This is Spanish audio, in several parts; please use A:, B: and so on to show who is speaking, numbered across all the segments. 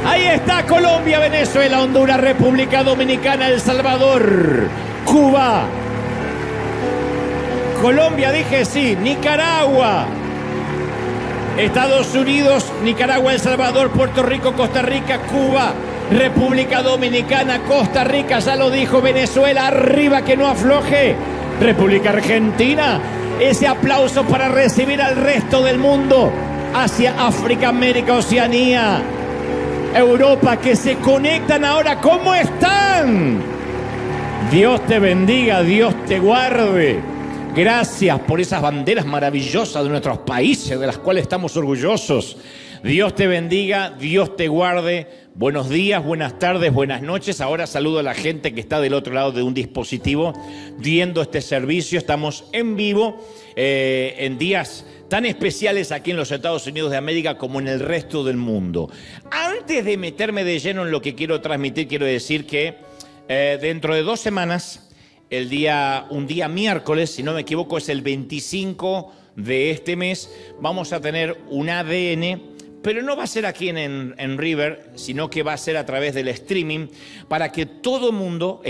A: Ahí está Colombia, Venezuela, Honduras, República Dominicana, El Salvador, Cuba. Colombia, dije sí, Nicaragua, Estados Unidos, Nicaragua, El Salvador, Puerto Rico, Costa Rica, Cuba, República Dominicana, Costa Rica, ya lo dijo, Venezuela, arriba que no afloje, República Argentina. Ese aplauso para recibir al resto del mundo, Asia, África, América, Oceanía, Europa, que se conectan ahora. ¿Cómo están? Dios te bendiga, Dios te guarde. Gracias por esas banderas maravillosas de nuestros países, de las cuales estamos orgullosos. Dios te bendiga, Dios te guarde. Buenos días, buenas tardes, buenas noches. Ahora saludo a la gente que está del otro lado de un dispositivo viendo este servicio. Estamos en vivo en días tan especiales aquí en los Estados Unidos de América como en el resto del mundo. Antes de meterme de lleno en lo que quiero transmitir, quiero decir que dentro de 2 semanas, un día miércoles, si no me equivoco, es el 25 de este mes, vamos a tener un ADN, pero no va a ser aquí en River, sino que va a ser a través del streaming, para que todo el mundo,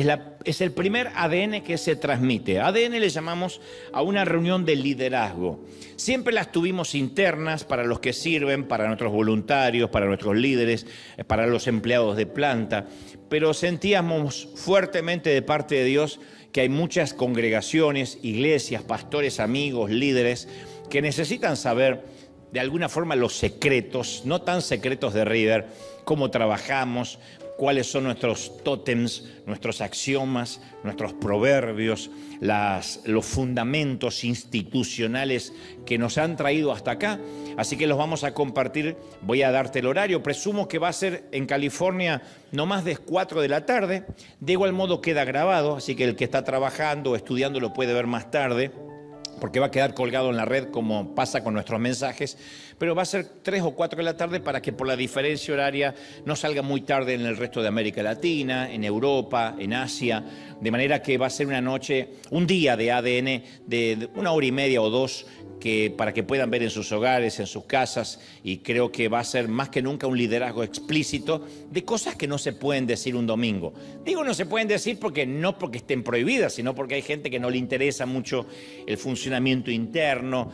A: es el primer ADN que se transmite. ADN le llamamos a una reunión de liderazgo. Siempre las tuvimos internas para los que sirven, para nuestros voluntarios, para nuestros líderes, para los empleados de planta, pero sentíamos fuertemente de parte de Dios que hay muchas congregaciones, iglesias, pastores, amigos, líderes, que necesitan saber de alguna forma los secretos, no tan secretos de River, cómo trabajamos, cuáles son nuestros tótems, nuestros axiomas, nuestros proverbios, los fundamentos institucionales que nos han traído hasta acá. Así que los vamos a compartir. Voy a darte el horario. Presumo que va a ser en California no más de 4 de la tarde. De igual modo queda grabado, así que el que está trabajando o estudiando lo puede ver más tarde, porque va a quedar colgado en la red como pasa con nuestros mensajes, pero va a ser 3 o 4 de la tarde para que por la diferencia horaria no salga muy tarde en el resto de América Latina, en Europa, en Asia, de manera que va a ser un día de ADN de 1 hora y media o 2, para que puedan ver en sus hogares, en sus casas, y creo que va a ser más que nunca un liderazgo explícito de cosas que no se pueden decir un domingo. Digo no se pueden decir no porque estén prohibidas, sino porque hay gente que no le interesa mucho el funcionamiento interno,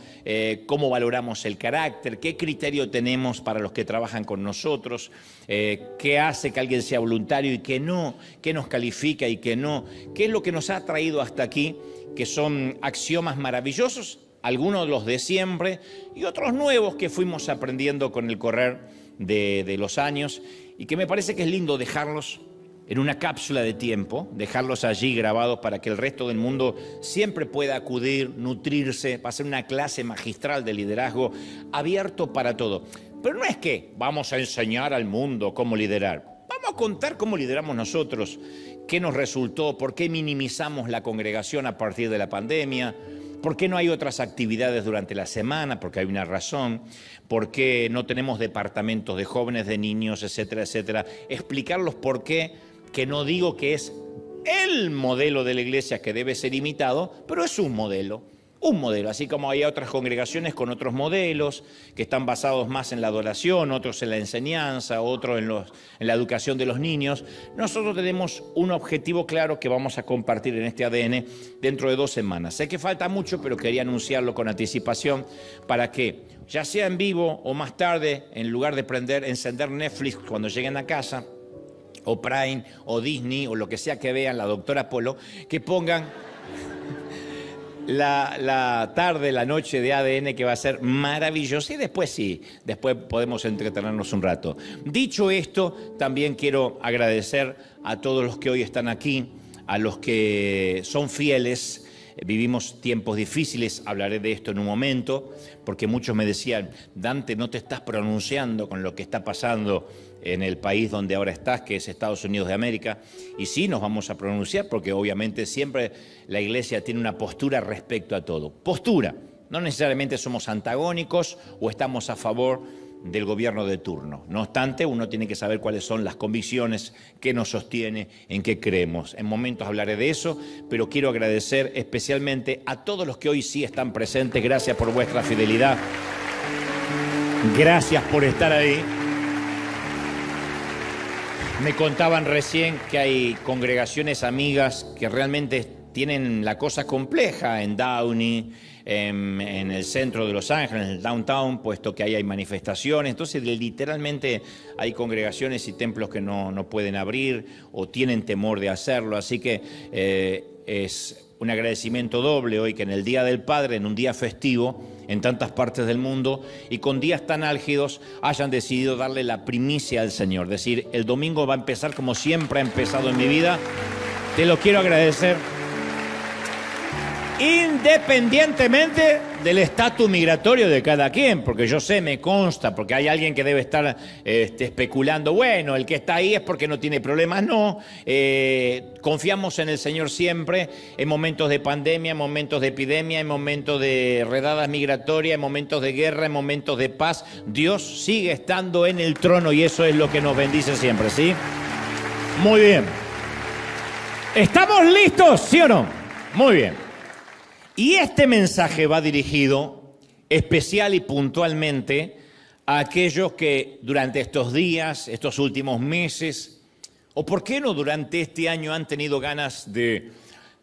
A: cómo valoramos el carácter, qué criterio tenemos para los que trabajan con nosotros, qué hace que alguien sea voluntario y qué no, qué nos califica y qué no, qué es lo que nos ha traído hasta aquí, que son axiomas maravillosos, algunos los de siempre y otros nuevos que fuimos aprendiendo con el correr de los años, y que me parece que es lindo dejarlos en una cápsula de tiempo, dejarlos allí grabados para que el resto del mundo siempre pueda acudir, nutrirse. Va a ser una clase magistral de liderazgo abierto para todo. Pero no es que vamos a enseñar al mundo cómo liderar. Vamos a contar cómo lideramos nosotros, qué nos resultó, por qué minimizamos la congregación a partir de la pandemia, por qué no hay otras actividades durante la semana, porque hay una razón, por qué no tenemos departamentos de jóvenes, de niños, etcétera, etcétera. Explicarlos por qué, que no digo que es el modelo de la iglesia que debe ser imitado, pero es un modelo, así como hay otras congregaciones con otros modelos que están basados más en la adoración, otros en la enseñanza, otros en la educación de los niños. Nosotros tenemos un objetivo claro que vamos a compartir en este ADN dentro de 2 semanas. Sé que falta mucho, pero quería anunciarlo con anticipación para que, ya sea en vivo o más tarde, en lugar de encender Netflix cuando lleguen a casa, o Prime, o Disney, o lo que sea que vean, la doctora Polo, que pongan la tarde, la noche de ADN, que va a ser maravillosa, y después podemos entretenernos un rato. Dicho esto, también quiero agradecer a todos los que hoy están aquí, a los que son fieles. Vivimos tiempos difíciles, hablaré de esto en un momento, porque muchos me decían: Dante, no te estás pronunciando con lo que está pasando en el país donde ahora estás, que es Estados Unidos de América. Y sí, nos vamos a pronunciar, porque obviamente siempre la iglesia tiene una postura respecto a todo. Postura, no necesariamente somos antagónicos o estamos a favor del gobierno de turno. No obstante, uno tiene que saber cuáles son las convicciones que nos sostiene, en qué creemos. En momentos hablaré de eso, pero quiero agradecer especialmente a todos los que hoy sí están presentes. Gracias por vuestra fidelidad. Gracias por estar ahí. Me contaban recién que hay congregaciones amigas que realmente tienen la cosa compleja en Downey, en el centro de Los Ángeles, en el downtown, puesto que ahí hay manifestaciones. Entonces, literalmente hay congregaciones y templos que no pueden abrir o tienen temor de hacerlo. Así que es un agradecimiento doble hoy que en el Día del Padre, en un día festivo en tantas partes del mundo y con días tan álgidos, hayan decidido darle la primicia al Señor. Decir, el domingo va a empezar como siempre ha empezado en mi vida. Te lo quiero agradecer. Independientemente del estatus migratorio de cada quien, porque yo sé, me consta, porque hay alguien que debe estar especulando, bueno, el que está ahí es porque no tiene problemas. No, confiamos en el Señor siempre, en momentos de pandemia, en momentos de epidemia, en momentos de redadas migratorias, en momentos de guerra, en momentos de paz. Dios sigue estando en el trono y eso es lo que nos bendice siempre, ¿sí? Muy bien. ¿Estamos listos, sí o no? Muy bien. Y este mensaje va dirigido especial y puntualmente a aquellos que durante estos días, estos últimos meses, o por qué no durante este año han tenido ganas de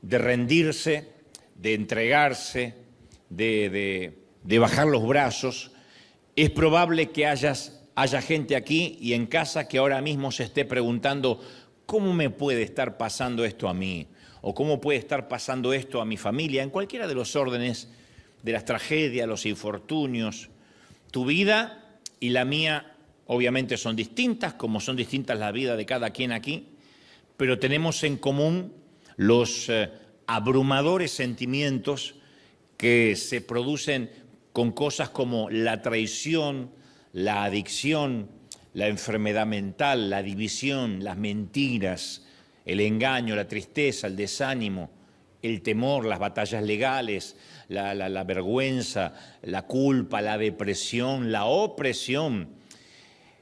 A: rendirse, de entregarse, de bajar los brazos. Es probable que haya gente aquí y en casa que ahora mismo se esté preguntando, ¿cómo me puede estar pasando esto a mí? O cómo puede estar pasando esto a mi familia, en cualquiera de los órdenes de las tragedias, los infortunios. Tu vida y la mía obviamente son distintas, como son distintas la vida de cada quien aquí, pero tenemos en común los abrumadores sentimientos que se producen con cosas como la traición, la adicción, la enfermedad mental, la división, las mentiras, el engaño, la tristeza, el desánimo, el temor, las batallas legales, la vergüenza, la culpa, la depresión, la opresión.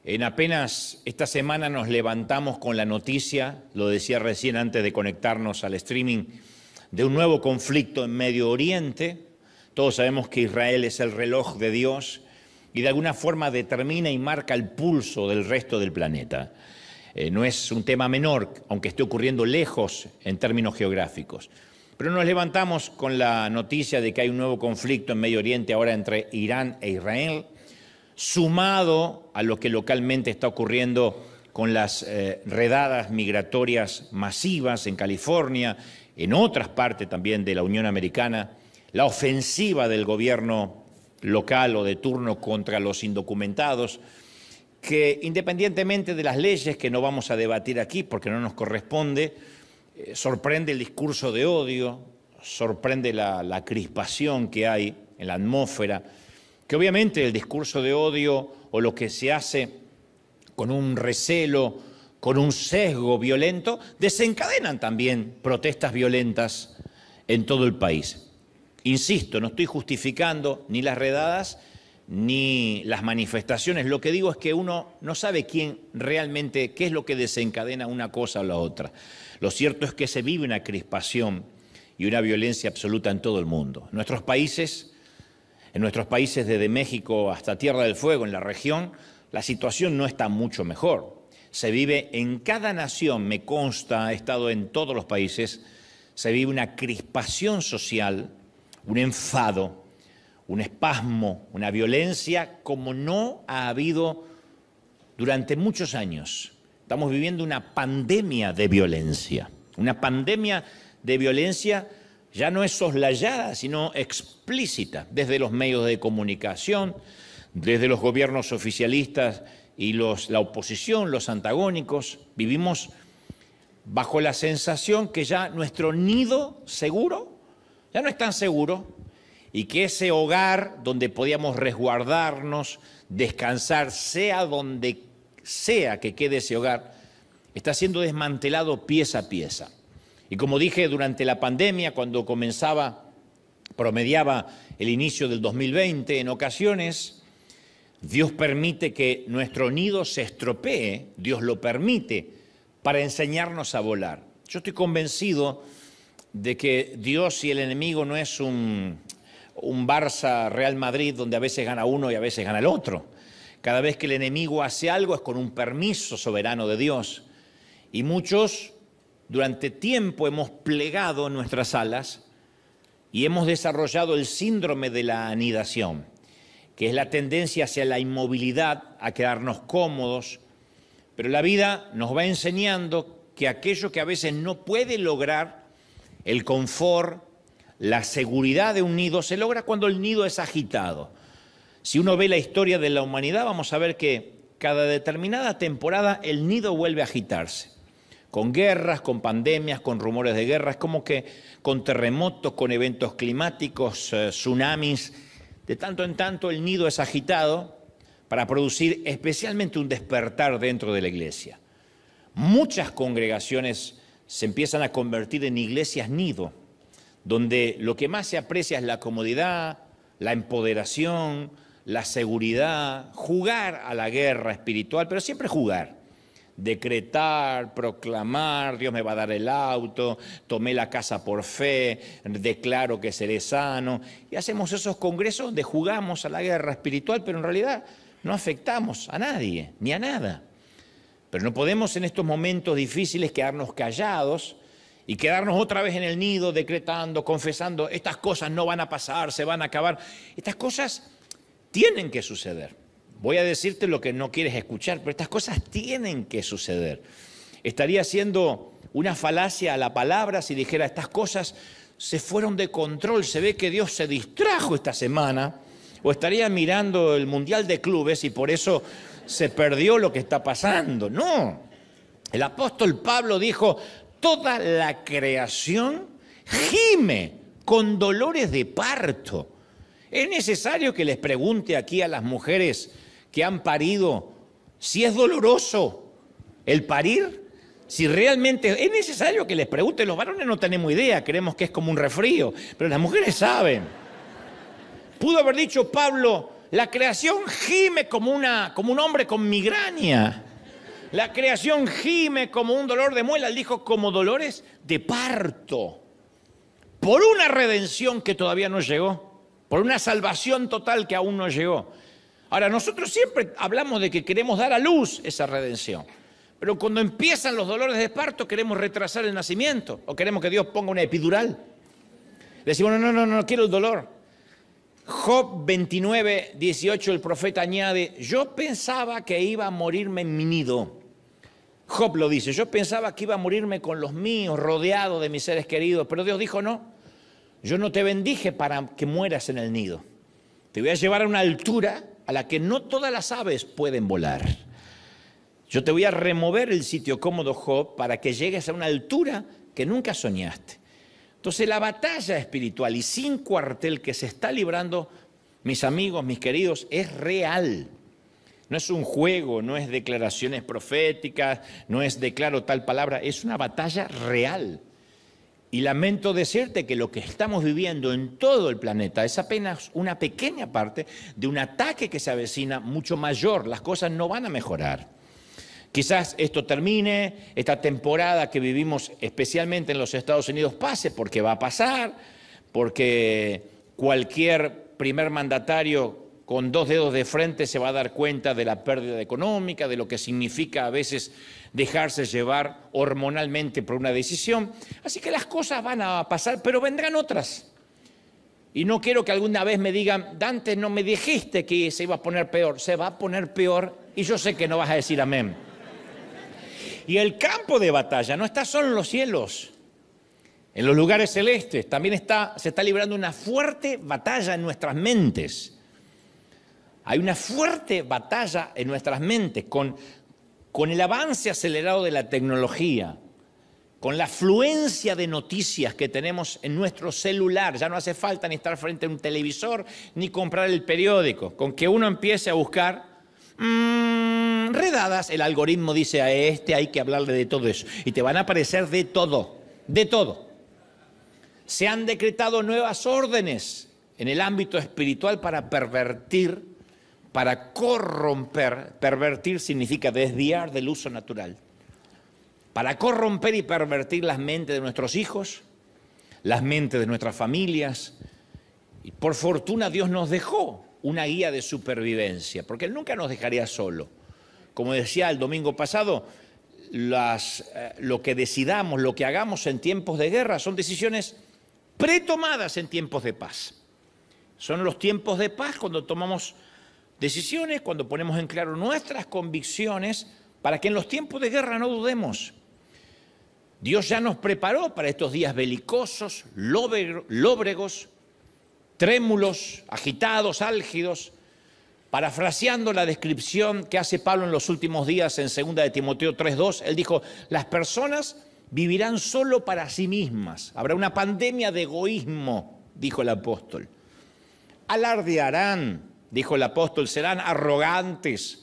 A: En apenas esta semana nos levantamos con la noticia, lo decía recién antes de conectarnos al streaming, de un nuevo conflicto en Medio Oriente. Todos sabemos que Israel es el reloj de Dios y de alguna forma determina y marca el pulso del resto del planeta. No es un tema menor, aunque esté ocurriendo lejos en términos geográficos. Pero nos levantamos con la noticia de que hay un nuevo conflicto en Medio Oriente ahora entre Irán e Israel, sumado a lo que localmente está ocurriendo con las redadas migratorias masivas en California, en otras partes también de la Unión Americana, la ofensiva del gobierno local o de turno contra los indocumentados, que independientemente de las leyes que no vamos a debatir aquí porque no nos corresponde, sorprende el discurso de odio, sorprende la crispación que hay en la atmósfera, que obviamente el discurso de odio o lo que se hace con un recelo, con un sesgo violento, desencadenan también protestas violentas en todo el país. Insisto, no estoy justificando ni las redadas ni las manifestaciones. Lo que digo es que uno no sabe qué es lo que desencadena una cosa o la otra. Lo cierto es que se vive una crispación y una violencia absoluta en todo el mundo. En nuestros países desde México hasta Tierra del Fuego, en la región, la situación no está mucho mejor. Se vive en cada nación, me consta, he estado en todos los países, se vive una crispación social, un enfado, un espasmo, una violencia como no ha habido durante muchos años. Estamos viviendo una pandemia de violencia. Una pandemia de violencia ya no es soslayada, sino explícita, desde los medios de comunicación, desde los gobiernos oficialistas y la oposición, los antagónicos. Vivimos bajo la sensación que ya nuestro nido seguro ya no es tan seguro, y que ese hogar donde podíamos resguardarnos, descansar, sea donde sea que quede ese hogar, está siendo desmantelado pieza a pieza. Y como dije, durante la pandemia, cuando promediaba el inicio del 2020, en ocasiones Dios permite que nuestro nido se estropee, Dios lo permite, para enseñarnos a volar. Yo estoy convencido de que Dios y el enemigo no es un Barça Real Madrid donde a veces gana uno y a veces gana el otro. Cada vez que el enemigo hace algo es con un permiso soberano de Dios. Y muchos durante tiempo hemos plegado nuestras alas y hemos desarrollado el síndrome de la anidación, que es la tendencia hacia la inmovilidad, a quedarnos cómodos. Pero la vida nos va enseñando que aquello que a veces no puede lograr, el confort, la seguridad de un nido, se logra cuando el nido es agitado. Si uno ve la historia de la humanidad, vamos a ver que cada determinada temporada el nido vuelve a agitarse. Con guerras, con pandemias, con rumores de guerra, es como que con terremotos, con eventos climáticos, tsunamis. De tanto en tanto el nido es agitado para producir especialmente un despertar dentro de la iglesia. Muchas congregaciones se empiezan a convertir en iglesias nido, donde lo que más se aprecia es la comodidad, la empoderación, la seguridad, jugar a la guerra espiritual, pero siempre jugar. Decretar, proclamar, Dios me va a dar el auto, tomé la casa por fe, declaro que seré sano. Y hacemos esos congresos donde jugamos a la guerra espiritual, pero en realidad no afectamos a nadie, ni a nada. Pero no podemos en estos momentos difíciles quedarnos callados y quedarnos otra vez en el nido decretando, confesando, estas cosas no van a pasar, se van a acabar. Estas cosas tienen que suceder. Voy a decirte lo que no quieres escuchar, pero estas cosas tienen que suceder. Estaría haciendo una falacia a la palabra si dijera estas cosas se fueron de control, se ve que Dios se distrajo esta semana, o estaría mirando el Mundial de Clubes y por eso se perdió lo que está pasando. No, el apóstol Pablo dijo, toda la creación gime con dolores de parto. Es necesario que les pregunte aquí a las mujeres que han parido si es doloroso el parir, si realmente es necesario que les pregunte. Los varones no tenemos idea, creemos que es como un resfrío, pero las mujeres saben. Pudo haber dicho Pablo, la creación gime como un hombre con migraña. La creación gime como un dolor de muela. Él dijo como dolores de parto. Por una redención que todavía no llegó. Por una salvación total que aún no llegó. Ahora, nosotros siempre hablamos de que queremos dar a luz esa redención. Pero cuando empiezan los dolores de parto, queremos retrasar el nacimiento. O queremos que Dios ponga una epidural. Decimos, no quiero el dolor. Job 29, 18, el profeta añade, yo pensaba que iba a morirme en mi nido. Job lo dice, yo pensaba que iba a morirme con los míos, rodeado de mis seres queridos. Pero Dios dijo, no, yo no te bendije para que mueras en el nido. Te voy a llevar a una altura a la que no todas las aves pueden volar. Yo te voy a remover el sitio cómodo, Job, para que llegues a una altura que nunca soñaste. Entonces la batalla espiritual y sin cuartel que se está librando, mis amigos, mis queridos, es real. No es un juego, no es declaraciones proféticas, no es declaro tal palabra, es una batalla real. Y lamento decirte que lo que estamos viviendo en todo el planeta es apenas una pequeña parte de un ataque que se avecina mucho mayor. Las cosas no van a mejorar. Quizás esto termine, esta temporada que vivimos especialmente en los Estados Unidos pase, porque va a pasar, porque cualquier primer mandatario con dos dedos de frente se va a dar cuenta de la pérdida económica, de lo que significa a veces dejarse llevar hormonalmente por una decisión. Así que las cosas van a pasar, pero vendrán otras. Y no quiero que alguna vez me digan, Dante, no me dijiste que se iba a poner peor. Se va a poner peor y yo sé que no vas a decir amén. Y el campo de batalla no está solo en los cielos, en los lugares celestes. También se está librando una fuerte batalla en nuestras mentes. Hay una fuerte batalla en nuestras mentes con el avance acelerado de la tecnología, con la afluencia de noticias que tenemos en nuestro celular. Ya no hace falta ni estar frente a un televisor ni comprar el periódico. Con que uno empiece a buscar redadas, el algoritmo dice a hay que hablarle de todo eso. Y te van a aparecer de todo, de todo. Se han decretado nuevas órdenes en el ámbito espiritual para pervertir, para corromper. Pervertir significa desviar del uso natural. Para corromper y pervertir las mentes de nuestros hijos, las mentes de nuestras familias. Y por fortuna Dios nos dejó una guía de supervivencia, porque Él nunca nos dejaría solo. Como decía el domingo pasado, lo que decidamos, lo que hagamos en tiempos de guerra, son decisiones pretomadas en tiempos de paz. Son los tiempos de paz cuando tomamos decisiones, cuando ponemos en claro nuestras convicciones, para que en los tiempos de guerra no dudemos. Dios ya nos preparó para estos días belicosos, lóbregos, trémulos, agitados, álgidos. Parafraseando la descripción que hace Pablo en los últimos días en 2 de Timoteo 3:2, él dijo, las personas vivirán solo para sí mismas. Habrá una pandemia de egoísmo, dijo el apóstol. Alardearán, dijo el apóstol, serán arrogantes.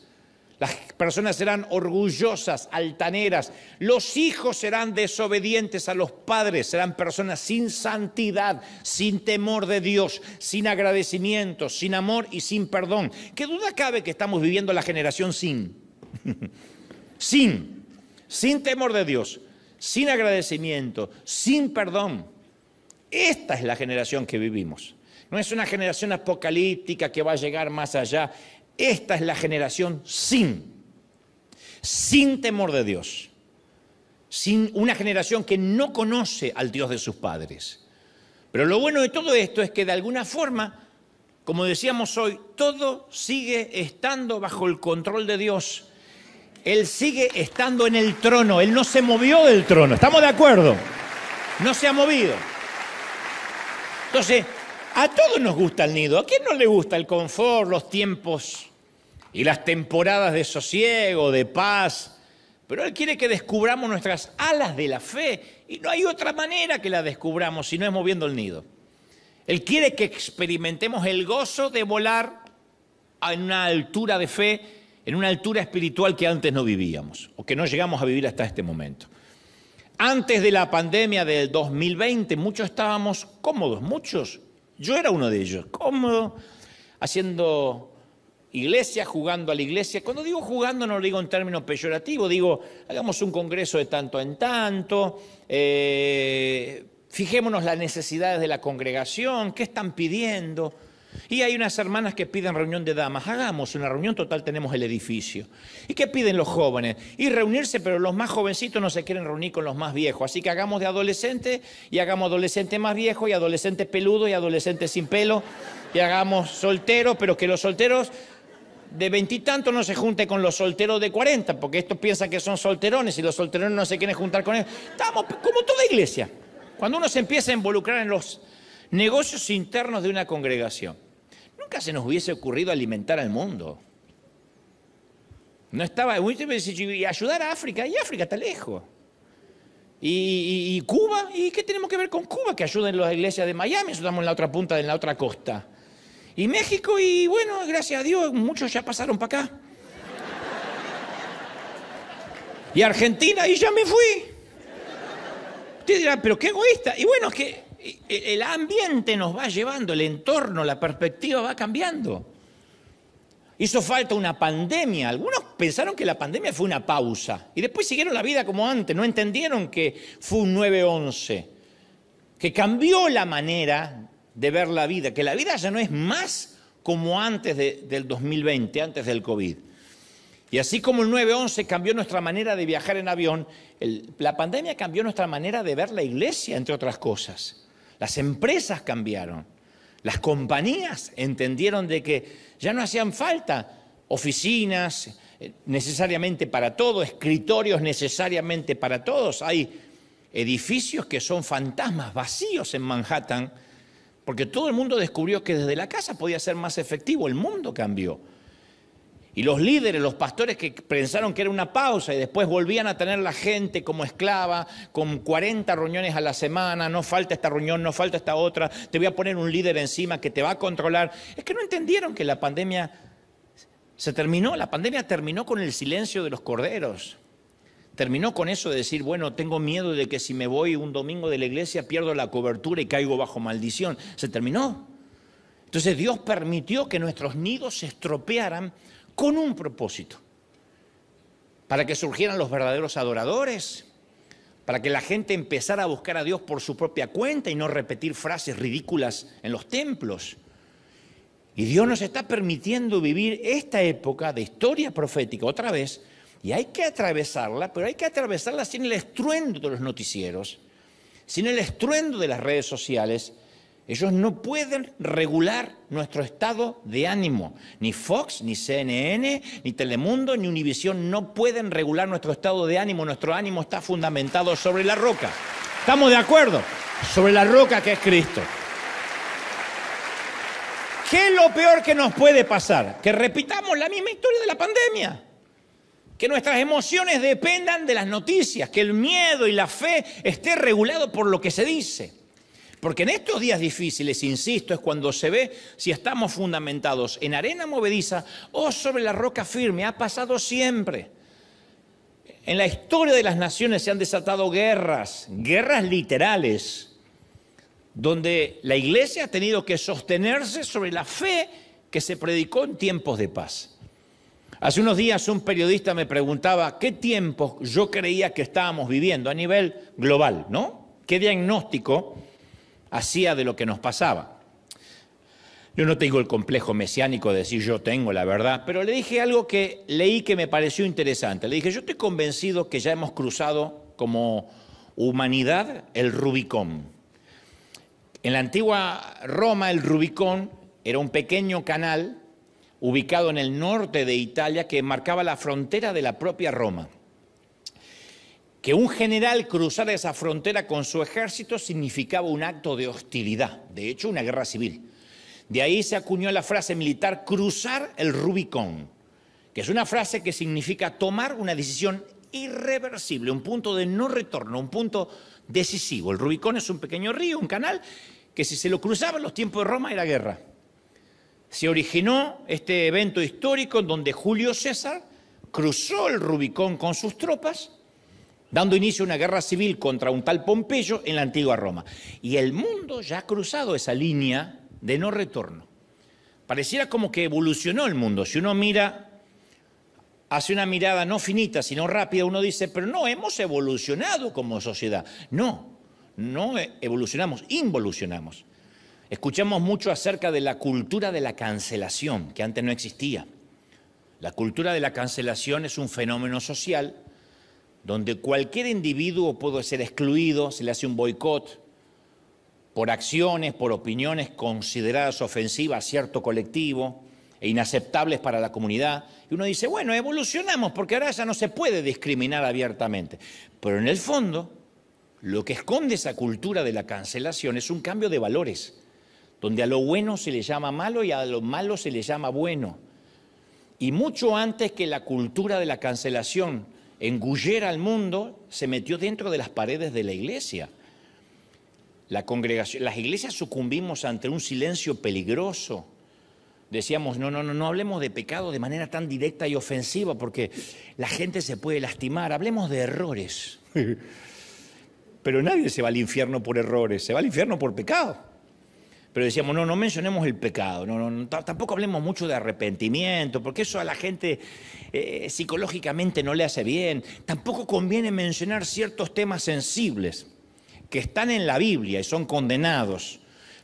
A: Las personas serán orgullosas, altaneras. Los hijos serán desobedientes a los padres. Serán personas sin santidad, sin temor de Dios, sin agradecimiento, sin amor y sin perdón. ¿Qué duda cabe que estamos viviendo la generación sin temor de Dios, sin agradecimiento, sin perdón? Esta es la generación que vivimos. No es una generación apocalíptica que va a llegar más allá. Esta es la generación sin temor de Dios, sin una generación que no conoce al Dios de sus padres. Pero lo bueno de todo esto es que de alguna forma, como decíamos hoy, todo sigue estando bajo el control de Dios. Él sigue estando en el trono, Él no se movió del trono, ¿estamos de acuerdo? No se ha movido. Entonces, a todos nos gusta el nido. ¿A quién no le gusta el confort, los tiempos y las temporadas de sosiego, de paz? Pero Él quiere que descubramos nuestras alas de la fe y no hay otra manera que la descubramos si no es moviendo el nido. Él quiere que experimentemos el gozo de volar en una altura de fe, en una altura espiritual que antes no vivíamos o que no llegamos a vivir hasta este momento. Antes de la pandemia del 2020, muchos estábamos cómodos, muchos. Yo era uno de ellos, cómodo, haciendo iglesia, jugando a la iglesia. Cuando digo jugando no lo digo en términos peyorativos, digo, hagamos un congreso de tanto en tanto, fijémonos las necesidades de la congregación, qué están pidiendo. Y hay unas hermanas que piden reunión de damas, hagamos una reunión, total tenemos el edificio. ¿Y qué piden los jóvenes? Y reunirse, pero los más jovencitos no se quieren reunir con los más viejos, así que hagamos de adolescente y hagamos adolescente más viejo y adolescente peludo y adolescente sin pelo y hagamos solteros, pero que los solteros de 20 y tantos no se junten con los solteros de 40, porque estos piensan que son solterones y los solterones no se quieren juntar con ellos. Estamos como toda iglesia. Cuando uno se empieza a involucrar en los negocios internos de una congregación. Nunca se nos hubiese ocurrido alimentar al mundo. No estaba, y ayudar a África, y África está lejos. Y Cuba, ¿y qué tenemos que ver con Cuba? Que ayuden las iglesias de Miami, nosotros estamos en la otra punta, en la otra costa. Y México, y bueno, gracias a Dios, muchos ya pasaron para acá. Y Argentina, y ya me fui. Usted dirá, pero qué egoísta. Y bueno, es que el ambiente nos va llevando, el entorno, la perspectiva va cambiando. Hizo falta una pandemia. Algunos pensaron que la pandemia fue una pausa y después siguieron la vida como antes. No entendieron que fue un 9/11, que cambió la manera de ver la vida, que la vida ya no es más como antes del 2020, antes del COVID. Y así como el 9/11 cambió nuestra manera de viajar en avión, la pandemia cambió nuestra manera de ver la iglesia, entre otras cosas. Las empresas cambiaron, las compañías entendieron de que ya no hacían falta oficinas necesariamente para todo, escritorios necesariamente para todos. Hay edificios que son fantasmas vacíos en Manhattan, porque todo el mundo descubrió que desde la casa podía ser más efectivo, el mundo cambió. Y los líderes, los pastores que pensaron que era una pausa y después volvían a tener la gente como esclava, con 40 reuniones a la semana, no falta esta reunión, no falta esta otra, te voy a poner un líder encima que te va a controlar. Es que no entendieron que la pandemia se terminó, la pandemia terminó con el silencio de los corderos. Terminó con eso de decir, bueno, tengo miedo de que si me voy un domingo de la iglesia pierdo la cobertura y caigo bajo maldición. Se terminó. Entonces Dios permitió que nuestros nidos se estropearan con un propósito, para que surgieran los verdaderos adoradores, para que la gente empezara a buscar a Dios por su propia cuenta y no repetir frases ridículas en los templos. Y Dios nos está permitiendo vivir esta época de historia profética, otra vez, Y hay que atravesarla, pero hay que atravesarla sin el estruendo de los noticieros, sin el estruendo de las redes sociales. Ellos no pueden regular nuestro estado de ánimo. Ni Fox, ni CNN, ni Telemundo, ni Univisión no pueden regular nuestro estado de ánimo. Nuestro ánimo está fundamentado sobre la roca. ¿Estamos de acuerdo? Sobre la roca que es Cristo. ¿Qué es lo peor que nos puede pasar? Que repitamos la misma historia de la pandemia. Que nuestras emociones dependan de las noticias, que el miedo y la fe esté regulado por lo que se dice. Porque en estos días difíciles, insisto, es cuando se ve si estamos fundamentados en arena movediza o sobre la roca firme. Ha pasado siempre. En la historia de las naciones se han desatado guerras literales, donde la iglesia ha tenido que sostenerse sobre la fe que se predicó en tiempos de paz. Hace unos días un periodista me preguntaba qué tiempos yo creía que estábamos viviendo a nivel global, ¿no? ¿Qué diagnóstico hacía de lo que nos pasaba? Yo no tengo el complejo mesiánico de decir yo tengo la verdad, pero le dije algo que leí que me pareció interesante. Le dije, yo estoy convencido que ya hemos cruzado como humanidad el Rubicón. En la antigua Roma el Rubicón era un pequeño canal ubicado en el norte de Italia, que marcaba la frontera de la propia Roma. Que un general cruzara esa frontera con su ejército significaba un acto de hostilidad, de hecho una guerra civil. De ahí se acuñó la frase militar cruzar el Rubicón, que es una frase que significa tomar una decisión irreversible, un punto de no retorno, un punto decisivo. El Rubicón es un pequeño río, un canal, que si se lo cruzaba en los tiempos de Roma era guerra. Se originó este evento histórico en donde Julio César cruzó el Rubicón con sus tropas, dando inicio a una guerra civil contra un tal Pompeyo en la antigua Roma. Y el mundo ya ha cruzado esa línea de no retorno. Pareciera como que evolucionó el mundo. Si uno mira, hace una mirada no finita, sino rápida, uno dice, pero no, hemos evolucionado como sociedad. No evolucionamos, involucionamos. Escuchamos mucho acerca de la cultura de la cancelación, que antes no existía. La cultura de la cancelación es un fenómeno social donde cualquier individuo puede ser excluido, se le hace un boicot por acciones, por opiniones consideradas ofensivas a cierto colectivo e inaceptables para la comunidad. Y uno dice, bueno, evolucionamos porque ahora ya no se puede discriminar abiertamente. Pero en el fondo, lo que esconde esa cultura de la cancelación es un cambio de valores, donde a lo bueno se le llama malo y a lo malo se le llama bueno. Y mucho antes que la cultura de la cancelación engullera al mundo, se metió dentro de las paredes de la iglesia. La congregación, las iglesias sucumbimos ante un silencio peligroso. Decíamos, no hablemos de pecado de manera tan directa y ofensiva porque la gente se puede lastimar. Hablemos de errores. Pero nadie se va al infierno por errores, se va al infierno por pecado. Pero decíamos, no mencionemos el pecado, tampoco hablemos mucho de arrepentimiento, porque eso a la gente psicológicamente no le hace bien. Tampoco conviene mencionar ciertos temas sensibles que están en la Biblia y son condenados.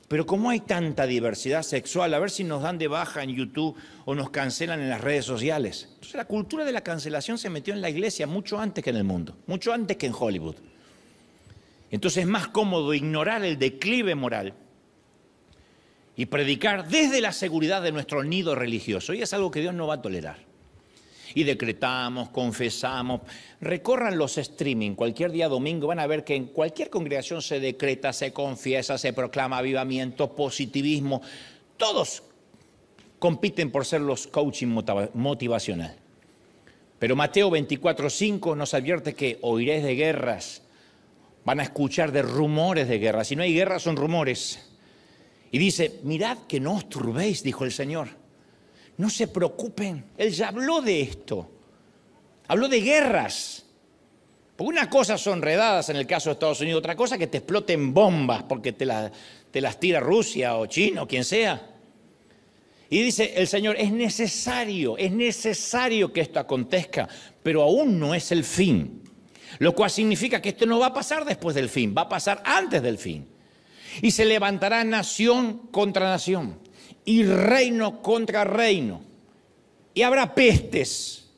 A: Pero como hay tanta diversidad sexual, a ver si nos dan de baja en YouTube o nos cancelan en las redes sociales. Entonces la cultura de la cancelación se metió en la iglesia mucho antes que en el mundo, mucho antes que en Hollywood. Entonces es más cómodo ignorar el declive moral y predicar desde la seguridad de nuestro nido religioso. Y es algo que Dios no va a tolerar. Y decretamos, confesamos. Recorran los streaming cualquier día domingo, van a ver que en cualquier congregación se decreta, se confiesa, se proclama avivamiento, positivismo. Todos compiten por ser los coaching motivacional. Pero Mateo 24:5 nos advierte que oiréis de guerras, van a escuchar de rumores de guerra. Si no hay guerra, son rumores. Y dice, mirad que no os turbéis, dijo el Señor. No se preocupen, Él ya habló de esto. Habló de guerras. Porque una cosa son redadas en el caso de Estados Unidos, otra cosa que te exploten bombas porque te las tira Rusia o China o quien sea. Y dice el Señor, es necesario que esto acontezca, pero aún no es el fin. Lo cual significa que esto no va a pasar después del fin, va a pasar antes del fin. Y se levantará nación contra nación y reino contra reino. Y habrá pestes,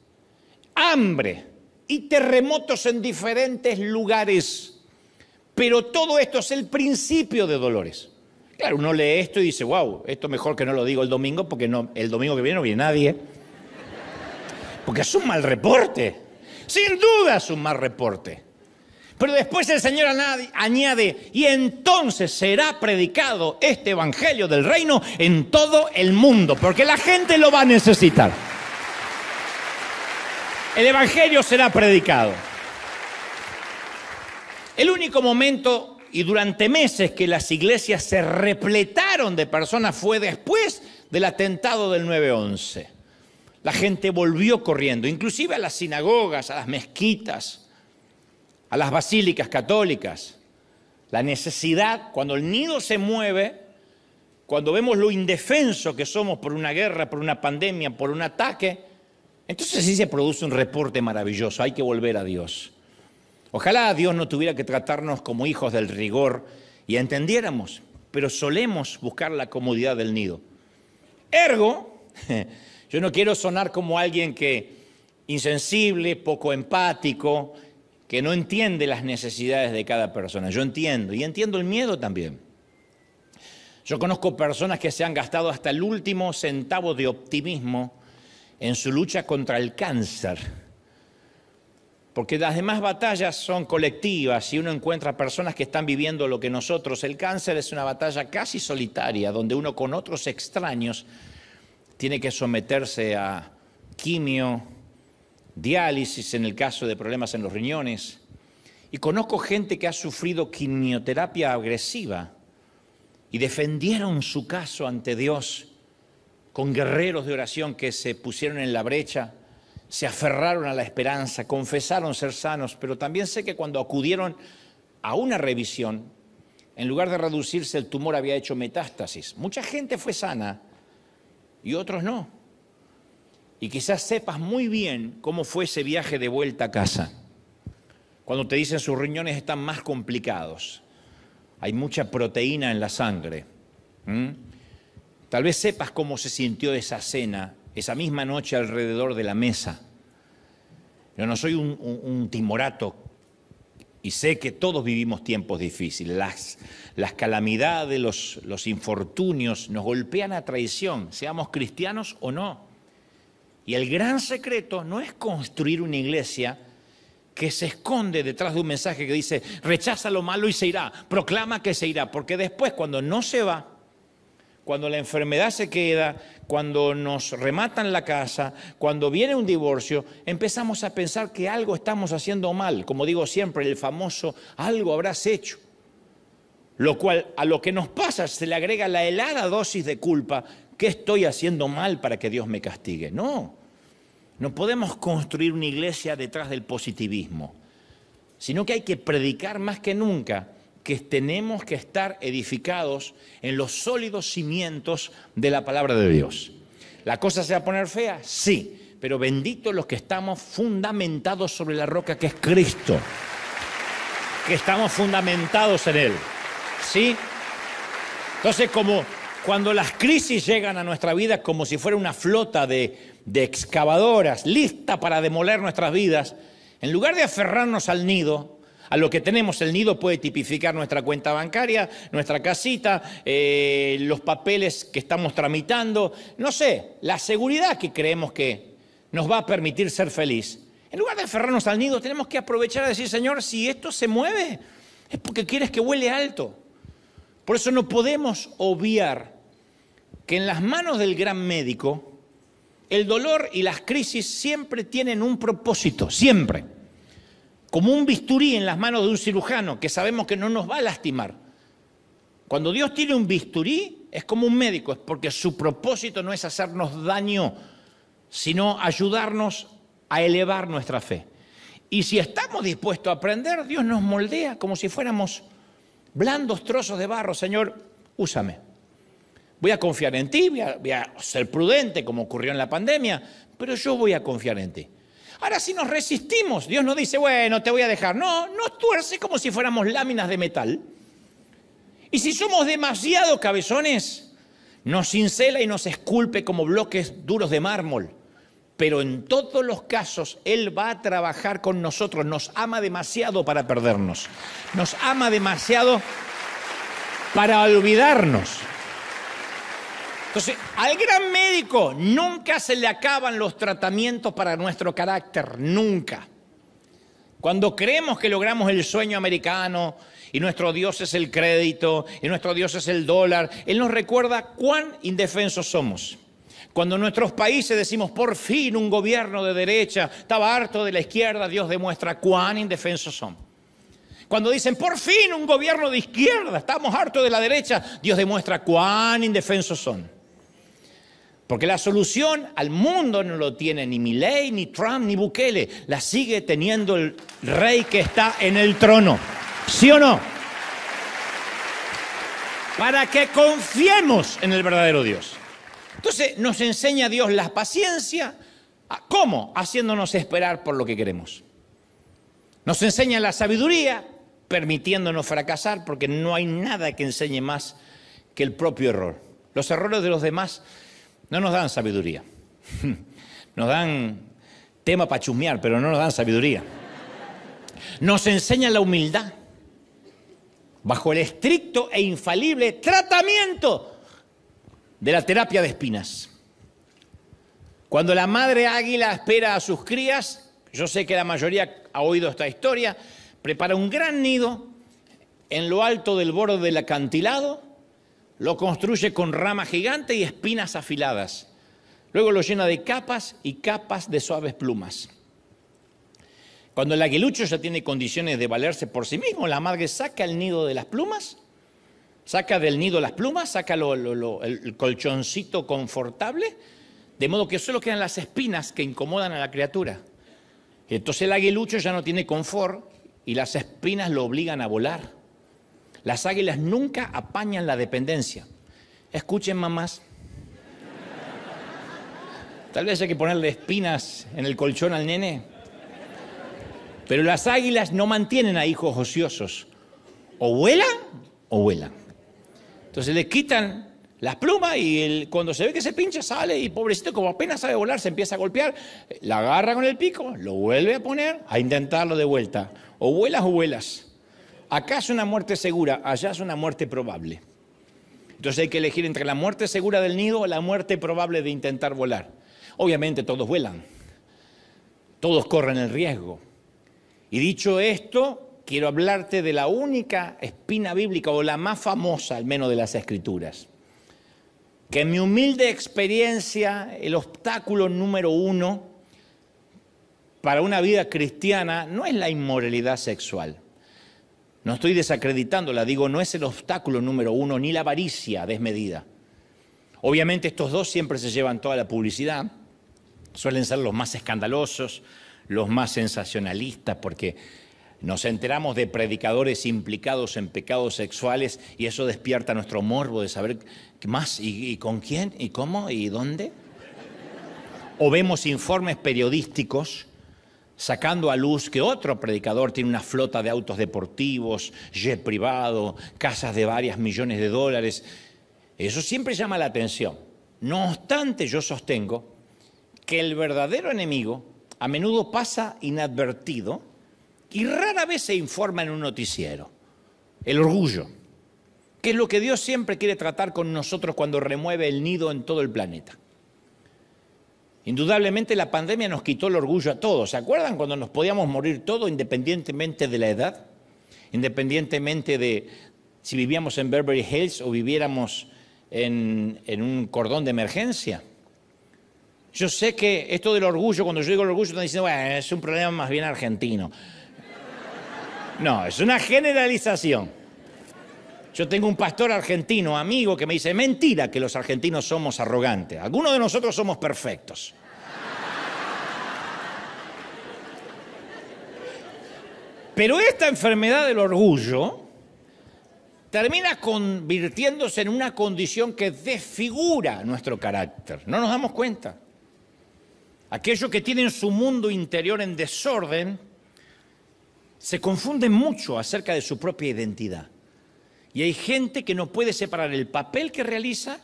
A: hambre y terremotos en diferentes lugares. Pero todo esto es el principio de dolores. Claro, uno lee esto y dice, wow, esto mejor que no lo digo el domingo, porque el domingo que viene no viene nadie. Porque es un mal reporte. Sin duda es un mal reporte. Pero después el Señor añade, y entonces será predicado este evangelio del reino en todo el mundo, porque la gente lo va a necesitar. El evangelio será predicado. El único momento y durante meses que las iglesias se repletaron de personas fue después del atentado del 9/11. La gente volvió corriendo, inclusive a las sinagogas, a las mezquitas, a las basílicas católicas. La necesidad, cuando el nido se mueve, cuando vemos lo indefenso que somos por una guerra, por una pandemia, por un ataque, entonces sí se produce un reporte maravilloso. Hay que volver a Dios. Ojalá Dios no tuviera que tratarnos como hijos del rigor y entendiéramos, pero solemos buscar la comodidad del nido. Ergo, yo no quiero sonar como alguien que insensible, poco empático, que no entiende las necesidades de cada persona. Yo entiendo, y entiendo el miedo también. Yo conozco personas que se han gastado hasta el último centavo de optimismo en su lucha contra el cáncer. Porque las demás batallas son colectivas y uno encuentra personas que están viviendo lo que nosotros. El cáncer es una batalla casi solitaria, donde uno con otros extraños tiene que someterse a quimio, diálisis en el caso de problemas en los riñones. Y conozco gente que ha sufrido quimioterapia agresiva y defendieron su caso ante Dios con guerreros de oración que se pusieron en la brecha, se aferraron a la esperanza, confesaron ser sanos, pero también sé que cuando acudieron a una revisión, en lugar de reducirse, el tumor había hecho metástasis. Mucha gente fue sana y otros no. Y quizás sepas muy bien cómo fue ese viaje de vuelta a casa. Cuando te dicen sus riñones están más complicados, hay mucha proteína en la sangre. Tal vez sepas cómo se sintió esa cena, esa misma noche alrededor de la mesa. Yo no soy un timorato y sé que todos vivimos tiempos difíciles. Las calamidades, los infortunios nos golpean a traición, seamos cristianos o no. Y el gran secreto no es construir una iglesia que se esconde detrás de un mensaje que dice, rechaza lo malo y se irá, proclama que se irá, porque después cuando no se va, cuando la enfermedad se queda, cuando nos rematan la casa, cuando viene un divorcio, empezamos a pensar que algo estamos haciendo mal. Como digo siempre, el famoso algo habrás hecho. Lo cual a lo que nos pasa se le agrega la helada dosis de culpa. ¿Qué estoy haciendo mal para que Dios me castigue? No podemos construir una iglesia detrás del positivismo, sino que hay que predicar más que nunca que tenemos que estar edificados en los sólidos cimientos de la palabra de Dios. ¿La cosa se va a poner fea? Sí, pero benditos los que estamos fundamentados sobre la roca que es Cristo, que estamos fundamentados en Él, ¿sí? Entonces, como cuando las crisis llegan a nuestra vida como si fuera una flota de excavadoras lista para demoler nuestras vidas, en lugar de aferrarnos al nido, a lo que tenemos, el nido puede tipificar nuestra cuenta bancaria, nuestra casita, los papeles que estamos tramitando, no sé, la seguridad que creemos que nos va a permitir ser feliz. En lugar de aferrarnos al nido, tenemos que aprovechar a decir, Señor, si esto se mueve, es porque quieres que huele alto. Por eso no podemos obviar que en las manos del gran médico, el dolor y las crisis siempre tienen un propósito, siempre. Como un bisturí en las manos de un cirujano que sabemos que no nos va a lastimar. Cuando Dios tiene un bisturí, es como un médico, es porque su propósito no es hacernos daño, sino ayudarnos a elevar nuestra fe. Y si estamos dispuestos a aprender, Dios nos moldea como si fuéramos blandos trozos de barro. Señor, úsame. Voy a confiar en ti, voy a ser prudente como ocurrió en la pandemia, pero yo voy a confiar en ti. Ahora, si nos resistimos, Dios nos dice, bueno, te voy a dejar. No, nos tuerce como si fuéramos láminas de metal. Y si somos demasiado cabezones, nos cincela y nos esculpe como bloques duros de mármol. pero en todos los casos Él va a trabajar con nosotros. Nos ama demasiado para perdernos. Nos ama demasiado para olvidarnos. Entonces, al gran médico nunca se le acaban los tratamientos para nuestro carácter, nunca. Cuando creemos que logramos el sueño americano y nuestro Dios es el crédito y nuestro Dios es el dólar, Él nos recuerda cuán indefensos somos. Cuando en nuestros países decimos, por fin un gobierno de derecha, estaba harto de la izquierda, Dios demuestra cuán indefensos son. Cuando dicen, por fin un gobierno de izquierda, estamos hartos de la derecha, Dios demuestra cuán indefensos son. Porque la solución al mundo no lo tiene ni Milei, ni Trump, ni Bukele. La sigue teniendo el rey que está en el trono. ¿Sí o no? Para que confiemos en el verdadero Dios. Entonces nos enseña Dios la paciencia. ¿Cómo? Haciéndonos esperar por lo que queremos. Nos enseña la sabiduría, permitiéndonos fracasar, porque no hay nada que enseñe más que el propio error. Los errores de los demás no nos dan sabiduría. Nos dan tema para chusmear, pero no nos dan sabiduría. Nos enseña la humildad, bajo el estricto e infalible tratamiento de la terapia de espinas. Cuando la madre águila espera a sus crías, yo sé que la mayoría ha oído esta historia, prepara un gran nido en lo alto del borde del acantilado, lo construye con ramas gigantes y espinas afiladas. Luego lo llena de capas y capas de suaves plumas. Cuando el aguilucho ya tiene condiciones de valerse por sí mismo, la madre saca el nido de las plumas, saca del nido las plumas, saca el colchoncito confortable, de modo que solo quedan las espinas que incomodan a la criatura. Entonces el aguilucho ya no tiene confort y las espinas lo obligan a volar. Las águilas nunca apañan la dependencia. Escuchen, mamás. Tal vez hay que ponerle espinas en el colchón al nene. Pero las águilas no mantienen a hijos ociosos. O vuelan o vuelan. Entonces le quitan las plumas y cuando se ve que se pincha sale y pobrecito, como apenas sabe volar, se empieza a golpear. La agarra con el pico, lo vuelve a poner, a intentarlo de vuelta. O vuelas o vuelas. Acá es una muerte segura, allá es una muerte probable. Entonces hay que elegir entre la muerte segura del nido o la muerte probable de intentar volar. Obviamente todos vuelan, todos corren el riesgo. Y dicho esto, quiero hablarte de la única espina bíblica, o la más famosa al menos de las Escrituras. Que en mi humilde experiencia, el obstáculo número 1 para una vida cristiana no es la inmoralidad sexual. No estoy desacreditándola, digo, no es el obstáculo número 1, ni la avaricia desmedida. Obviamente estos dos siempre se llevan toda la publicidad, suelen ser los más escandalosos, los más sensacionalistas, porque nos enteramos de predicadores implicados en pecados sexuales y eso despierta nuestro morbo de saber qué más y con quién y cómo y dónde. O vemos informes periodísticos sacando a luz que otro predicador tiene una flota de autos deportivos, jet privado, casas de varios millones de dólares. Eso siempre llama la atención. No obstante, yo sostengo que el verdadero enemigo a menudo pasa inadvertido y rara vez se informa en un noticiero. El orgullo, que es lo que Dios siempre quiere tratar con nosotros cuando remueve el nido en todo el planeta. Indudablemente la pandemia nos quitó el orgullo a todos. ¿Se acuerdan cuando nos podíamos morir todos independientemente de la edad? Independientemente de si vivíamos en Beverly Hills o viviéramos en un cordón de emergencia. Yo sé que esto del orgullo, cuando yo digo el orgullo, están diciendo, bueno, es un problema más bien argentino. No, es una generalización. Yo tengo un pastor argentino, amigo, que me dice, mentira que los argentinos somos arrogantes. Algunos de nosotros somos perfectos. Pero esta enfermedad del orgullo termina convirtiéndose en una condición que desfigura nuestro carácter. No nos damos cuenta. Aquellos que tienen su mundo interior en desorden se confunden mucho acerca de su propia identidad. Y hay gente que no puede separar el papel que realiza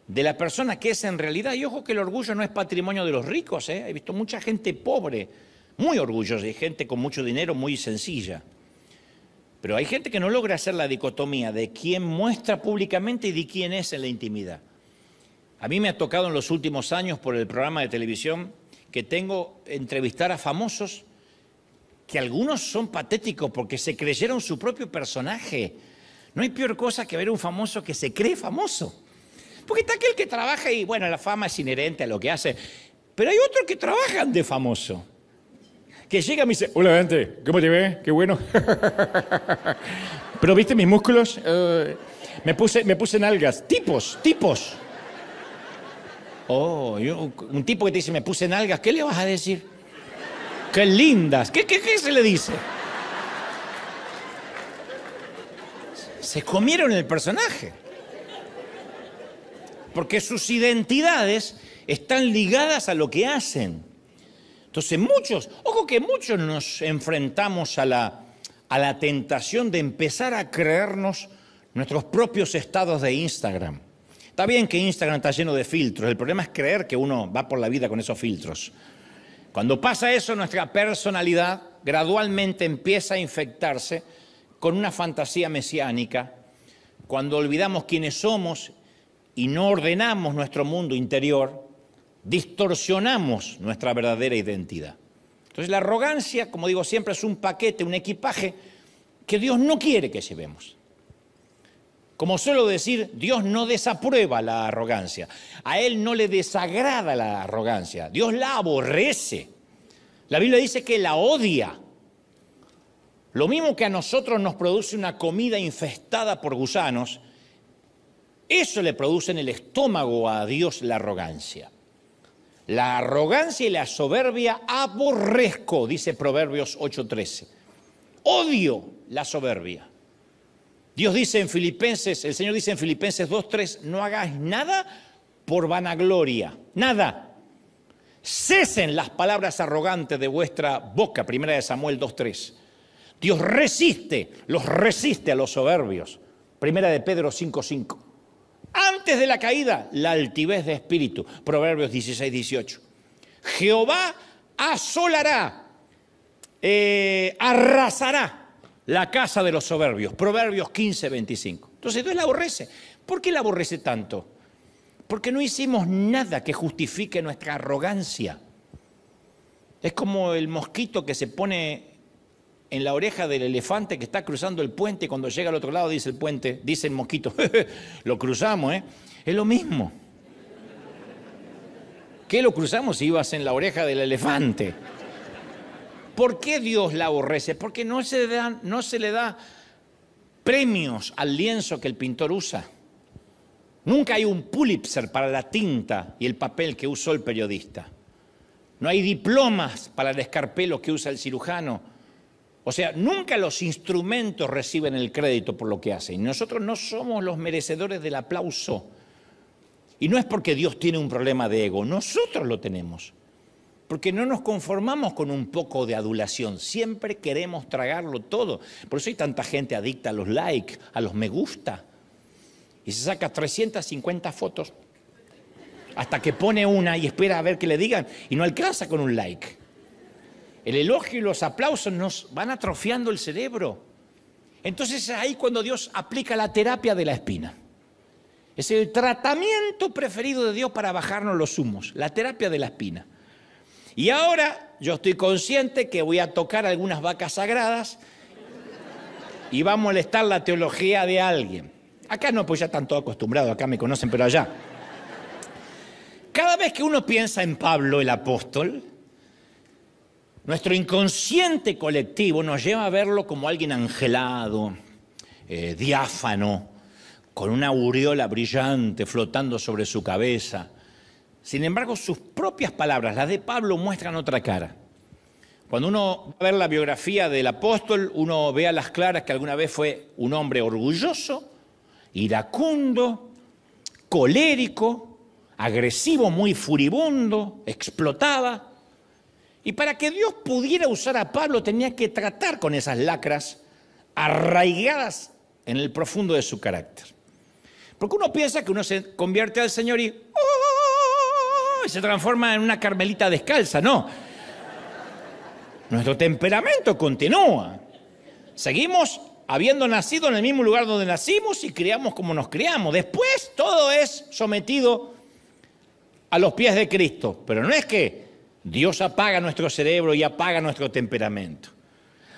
A: de la persona que es en realidad. Y ojo que el orgullo no es patrimonio de los ricos, ¿eh? He visto mucha gente pobre, muy orgullosa, y gente con mucho dinero muy sencilla. Pero hay gente que no logra hacer la dicotomía de quién muestra públicamente y de quién es en la intimidad. A mí me ha tocado en los últimos años por el programa de televisión que tengo entrevistar a famosos que algunos son patéticos porque se creyeron su propio personaje. No hay peor cosa que ver a un famoso que se cree famoso. Porque está aquel que trabaja y, bueno, la fama es inherente a lo que hace. Pero hay otros que trabajan de famoso. Que llega y me dice, hola, gente, ¿cómo te ves? Qué bueno. ¿Pero viste mis músculos? Me puse nalgas. Tipos. Oh, un tipo que te dice, me puse nalgas, ¿qué le vas a decir? ¡Qué lindas! ¿Qué se le dice? Se comieron el personaje. Porque sus identidades están ligadas a lo que hacen. Entonces muchos nos enfrentamos a la tentación de empezar a creernos nuestros propios estados de Instagram. Está bien que Instagram está lleno de filtros, el problema es creer que uno va por la vida con esos filtros. Cuando pasa eso, nuestra personalidad gradualmente empieza a infectarse con una fantasía mesiánica. Cuando olvidamos quiénes somos y no ordenamos nuestro mundo interior, distorsionamos nuestra verdadera identidad. Entonces la arrogancia, como digo siempre, es un paquete, un equipaje que Dios no quiere que llevemos. Como suelo decir, Dios no desaprueba la arrogancia. A Él no le desagrada la arrogancia. Dios la aborrece. La Biblia dice que la odia. Lo mismo que a nosotros nos produce una comida infestada por gusanos, eso le produce en el estómago a Dios la arrogancia. La arrogancia y la soberbia aborrezco, dice Proverbios 8:13. Odio la soberbia. Dios dice en Filipenses, el Señor dice en Filipenses 2:3, no hagáis nada por vanagloria, nada. Cesen las palabras arrogantes de vuestra boca, 1 Samuel 2:3. Dios los resiste a los soberbios, 1 Pedro 5:5. Antes de la caída, la altivez de espíritu, Proverbios 16:18. Jehová asolará, arrasará la casa de los soberbios, Proverbios 15:25. Entonces Dios la aborrece. ¿Por qué la aborrece tanto? Porque no hicimos nada que justifique nuestra arrogancia. Es como el mosquito que se pone en la oreja del elefante que está cruzando el puente y cuando llega al otro lado dice el mosquito, lo cruzamos, ¿eh? Es lo mismo. ¿Qué lo cruzamos si ibas en la oreja del elefante? ¿Por qué Dios la aborrece? Porque no se le da premios al lienzo que el pintor usa. Nunca hay un Pulitzer para la tinta y el papel que usó el periodista. No hay diplomas para el escarpelo que usa el cirujano. O sea, nunca los instrumentos reciben el crédito por lo que hacen. Nosotros no somos los merecedores del aplauso. Y no es porque Dios tiene un problema de ego, nosotros lo tenemos. Porque no nos conformamos con un poco de adulación, siempre queremos tragarlo todo. Por eso hay tanta gente adicta a los likes, a los me gusta. Y se saca 350 fotos hasta que pone una y espera a ver qué le digan y no alcanza con un like. El elogio y los aplausos nos van atrofiando el cerebro. Entonces es ahí cuando Dios aplica la terapia de la espina. Es el tratamiento preferido de Dios para bajarnos los humos, la terapia de la espina. Y ahora yo estoy consciente que voy a tocar algunas vacas sagradas y va a molestar la teología de alguien. Acá no, pues ya están todos acostumbrados, acá me conocen, pero allá. Cada vez que uno piensa en Pablo, el apóstol, nuestro inconsciente colectivo nos lleva a verlo como alguien angelado, diáfano, con una aureola brillante flotando sobre su cabeza. Sin embargo, sus propias palabras, las de Pablo, muestran otra cara. Cuando uno va a ver la biografía del apóstol, uno ve a las claras que alguna vez fue un hombre orgulloso, iracundo, colérico, agresivo, muy furibundo, explotaba. Y para que Dios pudiera usar a Pablo tenía que tratar con esas lacras arraigadas en el profundo de su carácter. Porque uno piensa que uno se convierte al Señor y se transforma en una carmelita descalza. No. Nuestro temperamento continúa. Seguimos habiendo nacido en el mismo lugar donde nacimos y criamos como nos criamos. Después todo es sometido a los pies de Cristo. Pero no es que Dios apaga nuestro cerebro y apaga nuestro temperamento.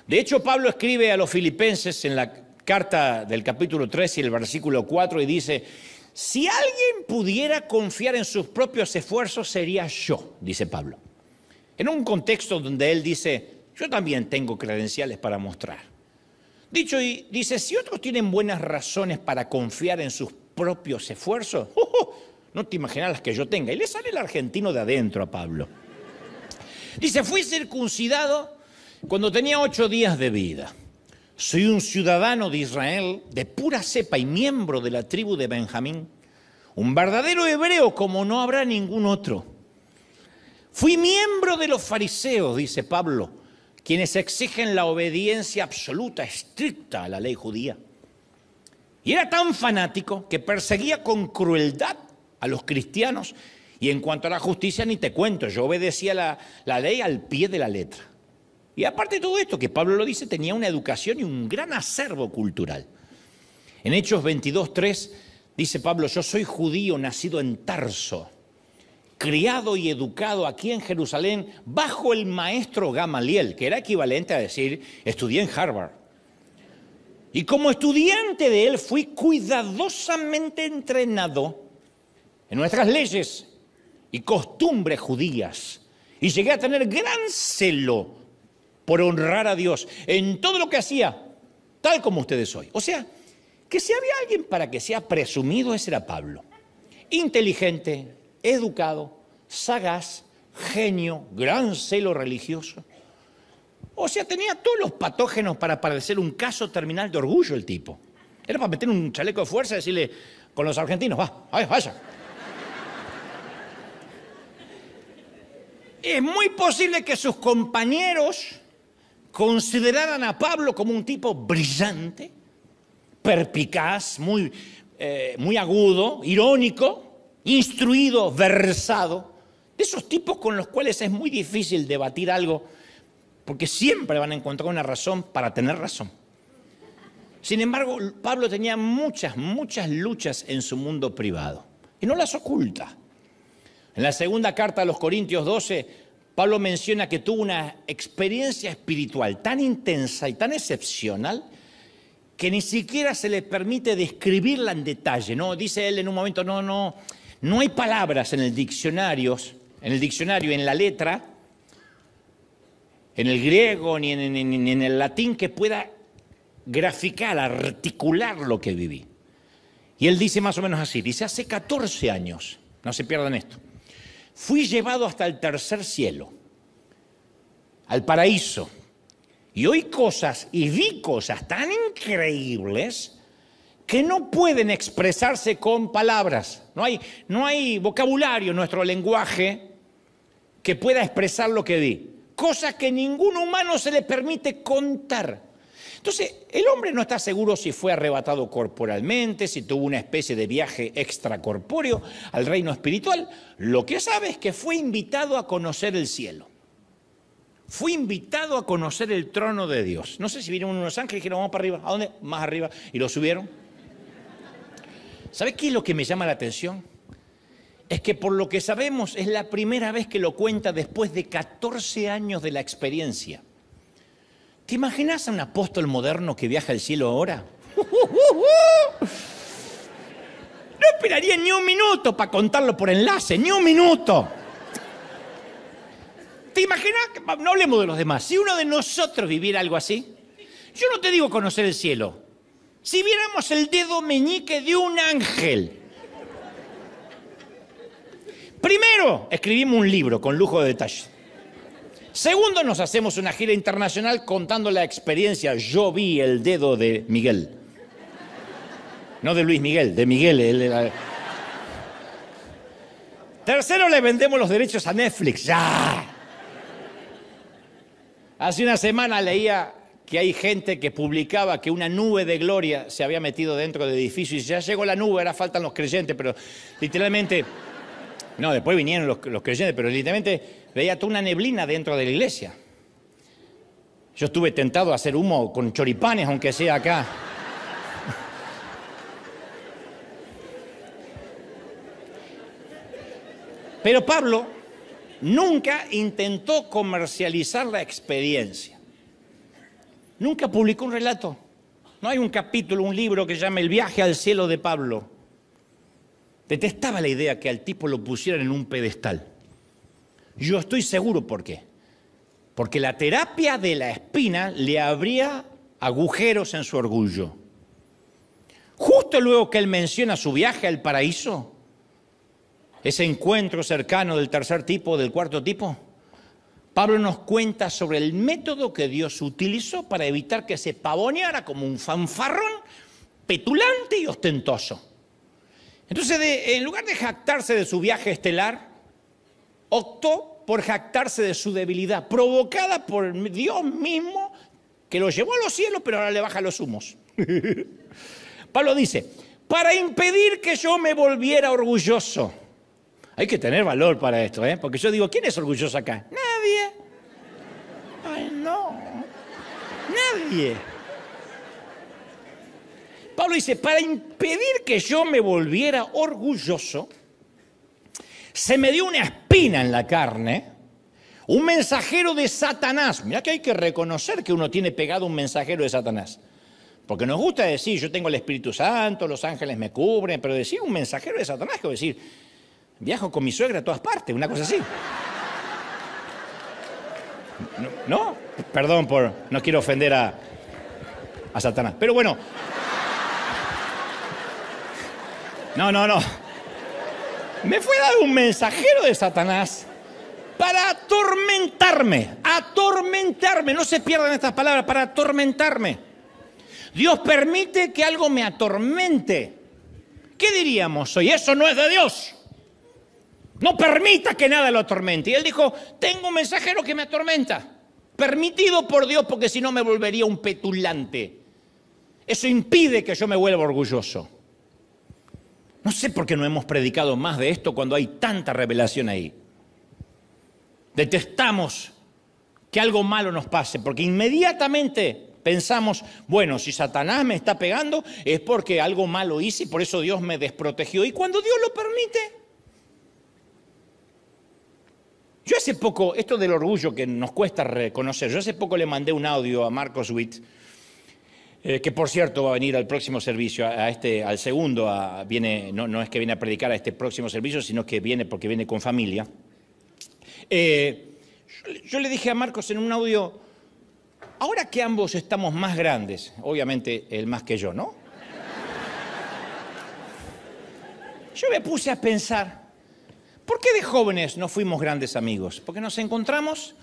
A: De hecho, Pablo escribe a los filipenses en la carta del capítulo 3 y el versículo 4 y dice: si alguien pudiera confiar en sus propios esfuerzos, sería yo, dice Pablo. En un contexto donde él dice: yo también tengo credenciales para mostrar. Dicho y dice: si otros tienen buenas razones para confiar en sus propios esfuerzos, no te imaginas las que yo tenga. Y le sale el argentino de adentro a Pablo. Dice: fui circuncidado cuando tenía 8 días de vida. Soy un ciudadano de Israel, de pura cepa y miembro de la tribu de Benjamín. Un verdadero hebreo como no habrá ningún otro. Fui miembro de los fariseos, dice Pablo, quienes exigen la obediencia absoluta, estricta a la ley judía. Y era tan fanático que perseguía con crueldad a los cristianos. Y en cuanto a la justicia, ni te cuento, yo obedecía la ley al pie de la letra. Y aparte de todo esto, que Pablo lo dice, tenía una educación y un gran acervo cultural. En Hechos 22:3 dice Pablo: yo soy judío nacido en Tarso, criado y educado aquí en Jerusalén bajo el maestro Gamaliel, que era equivalente a decir, estudié en Harvard. Y como estudiante de él fui cuidadosamente entrenado en nuestras leyes y costumbres judías. Y llegué a tener gran celo por honrar a Dios en todo lo que hacía, tal como ustedes hoy. O sea, que si había alguien para que sea presumido, ese era Pablo. Inteligente, educado, sagaz, genio, gran celo religioso. O sea, tenía todos los patógenos para parecer un caso terminal de orgullo el tipo. Era para meter un chaleco de fuerza y decirle con los argentinos: vaya. Es muy posible que sus compañeros consideraran a Pablo como un tipo brillante, perspicaz, muy agudo, irónico, instruido, versado. De esos tipos con los cuales es muy difícil debatir algo, porque siempre van a encontrar una razón para tener razón. Sin embargo, Pablo tenía muchas luchas en su mundo privado y no las oculta. En la segunda carta a los Corintios 12, Pablo menciona que tuvo una experiencia espiritual tan intensa y tan excepcional que ni siquiera se le permite describirla en detalle, ¿no? Dice él en un momento: no hay palabras en el diccionario, en la letra, en el griego ni en el latín que pueda graficar, articular lo que viví. Y él dice más o menos así, dice: hace 14 años, no se pierdan esto, fui llevado hasta el tercer cielo, al paraíso, y oí cosas y vi cosas tan increíbles que no pueden expresarse con palabras. No hay vocabulario en nuestro lenguaje que pueda expresar lo que vi. Cosas que ningún humano se le permite contar. Entonces, el hombre no está seguro si fue arrebatado corporalmente, si tuvo una especie de viaje extracorpóreo al reino espiritual. Lo que sabe es que fue invitado a conocer el cielo. Fue invitado a conocer el trono de Dios. No sé si vinieron unos ángeles y dijeron: vamos para arriba. ¿A dónde? Más arriba. Y lo subieron. ¿Sabe qué es lo que me llama la atención? Es que por lo que sabemos es la primera vez que lo cuenta después de 14 años de la experiencia. ¿Te imaginas a un apóstol moderno que viaja al cielo ahora? No esperaría ni un minuto para contarlo por enlace, ni un minuto. ¿Te imaginas? No hablemos de los demás. Si uno de nosotros viviera algo así, yo no te digo conocer el cielo. Si viéramos el dedo meñique de un ángel. Primero, escribimos un libro con lujo de detalle. Segundo, nos hacemos una gira internacional contando la experiencia. Yo vi el dedo de Miguel. No de Luis Miguel, de Miguel. Tercero, le vendemos los derechos a Netflix. ¡Ya! Hace una semana leía que hay gente que publicaba que una nube de gloria se había metido dentro del edificio y ya llegó la nube, ahora faltan los creyentes, pero literalmente, no, después vinieron los creyentes, pero literalmente veía toda una neblina dentro de la iglesia. Yo estuve tentado a hacer humo con choripanes, aunque sea acá. Pero Pablo nunca intentó comercializar la experiencia. Nunca publicó un relato. No hay un capítulo, un libro que se llama El viaje al cielo de Pablo. Detestaba la idea que al tipo lo pusieran en un pedestal. Yo estoy seguro por qué. Porque la terapia de la espina le abría agujeros en su orgullo. Justo luego que él menciona su viaje al paraíso, ese encuentro cercano del tercer tipo, del cuarto tipo, Pablo nos cuenta sobre el método que Dios utilizó para evitar que se pavoneara como un fanfarrón petulante y ostentoso. Entonces, en lugar de jactarse de su viaje estelar, optó por jactarse de su debilidad, provocada por Dios mismo, que lo llevó a los cielos, pero ahora le baja los humos. Pablo dice, para impedir que yo me volviera orgulloso. Hay que tener valor para esto, porque yo digo, ¿quién es orgulloso acá? Nadie. Ay, no. Nadie. Pablo dice, para impedir que yo me volviera orgulloso, se me dio una espina en la carne, un mensajero de Satanás. Mirá que hay que reconocer que uno tiene pegado un mensajero de Satanás. Porque nos gusta decir, yo tengo el Espíritu Santo, los ángeles me cubren, pero decir un mensajero de Satanás, que decir, viajo con mi suegra a todas partes, una cosa así. ¿No? Perdón por, no quiero ofender a Satanás. Pero bueno. No. Me fue dado un mensajero de Satanás para atormentarme. No se pierdan estas palabras, para atormentarme. Dios permite que algo me atormente. ¿Qué diríamos hoy? Eso no es de Dios. No permita que nada lo atormente. Y él dijo, tengo un mensajero que me atormenta. Permitido por Dios, porque si no me volvería un petulante. Eso impide que yo me vuelva orgulloso. No sé por qué no hemos predicado más de esto cuando hay tanta revelación ahí. Detestamos que algo malo nos pase, porque inmediatamente pensamos, bueno, si Satanás me está pegando es porque algo malo hice y por eso Dios me desprotegió. Y cuando Dios lo permite... Yo hace poco, esto del orgullo que nos cuesta reconocer, yo hace poco le mandé un audio a Marcos Witt, que por cierto va a venir al próximo servicio, al segundo, no es que viene a predicar a este próximo servicio, sino que viene porque viene con familia. Yo le dije a Marcos en un audio, ahora que ambos estamos más grandes, obviamente él más que yo, ¿no? Yo me puse a pensar, ¿por qué de jóvenes no fuimos grandes amigos? Porque nos encontramos,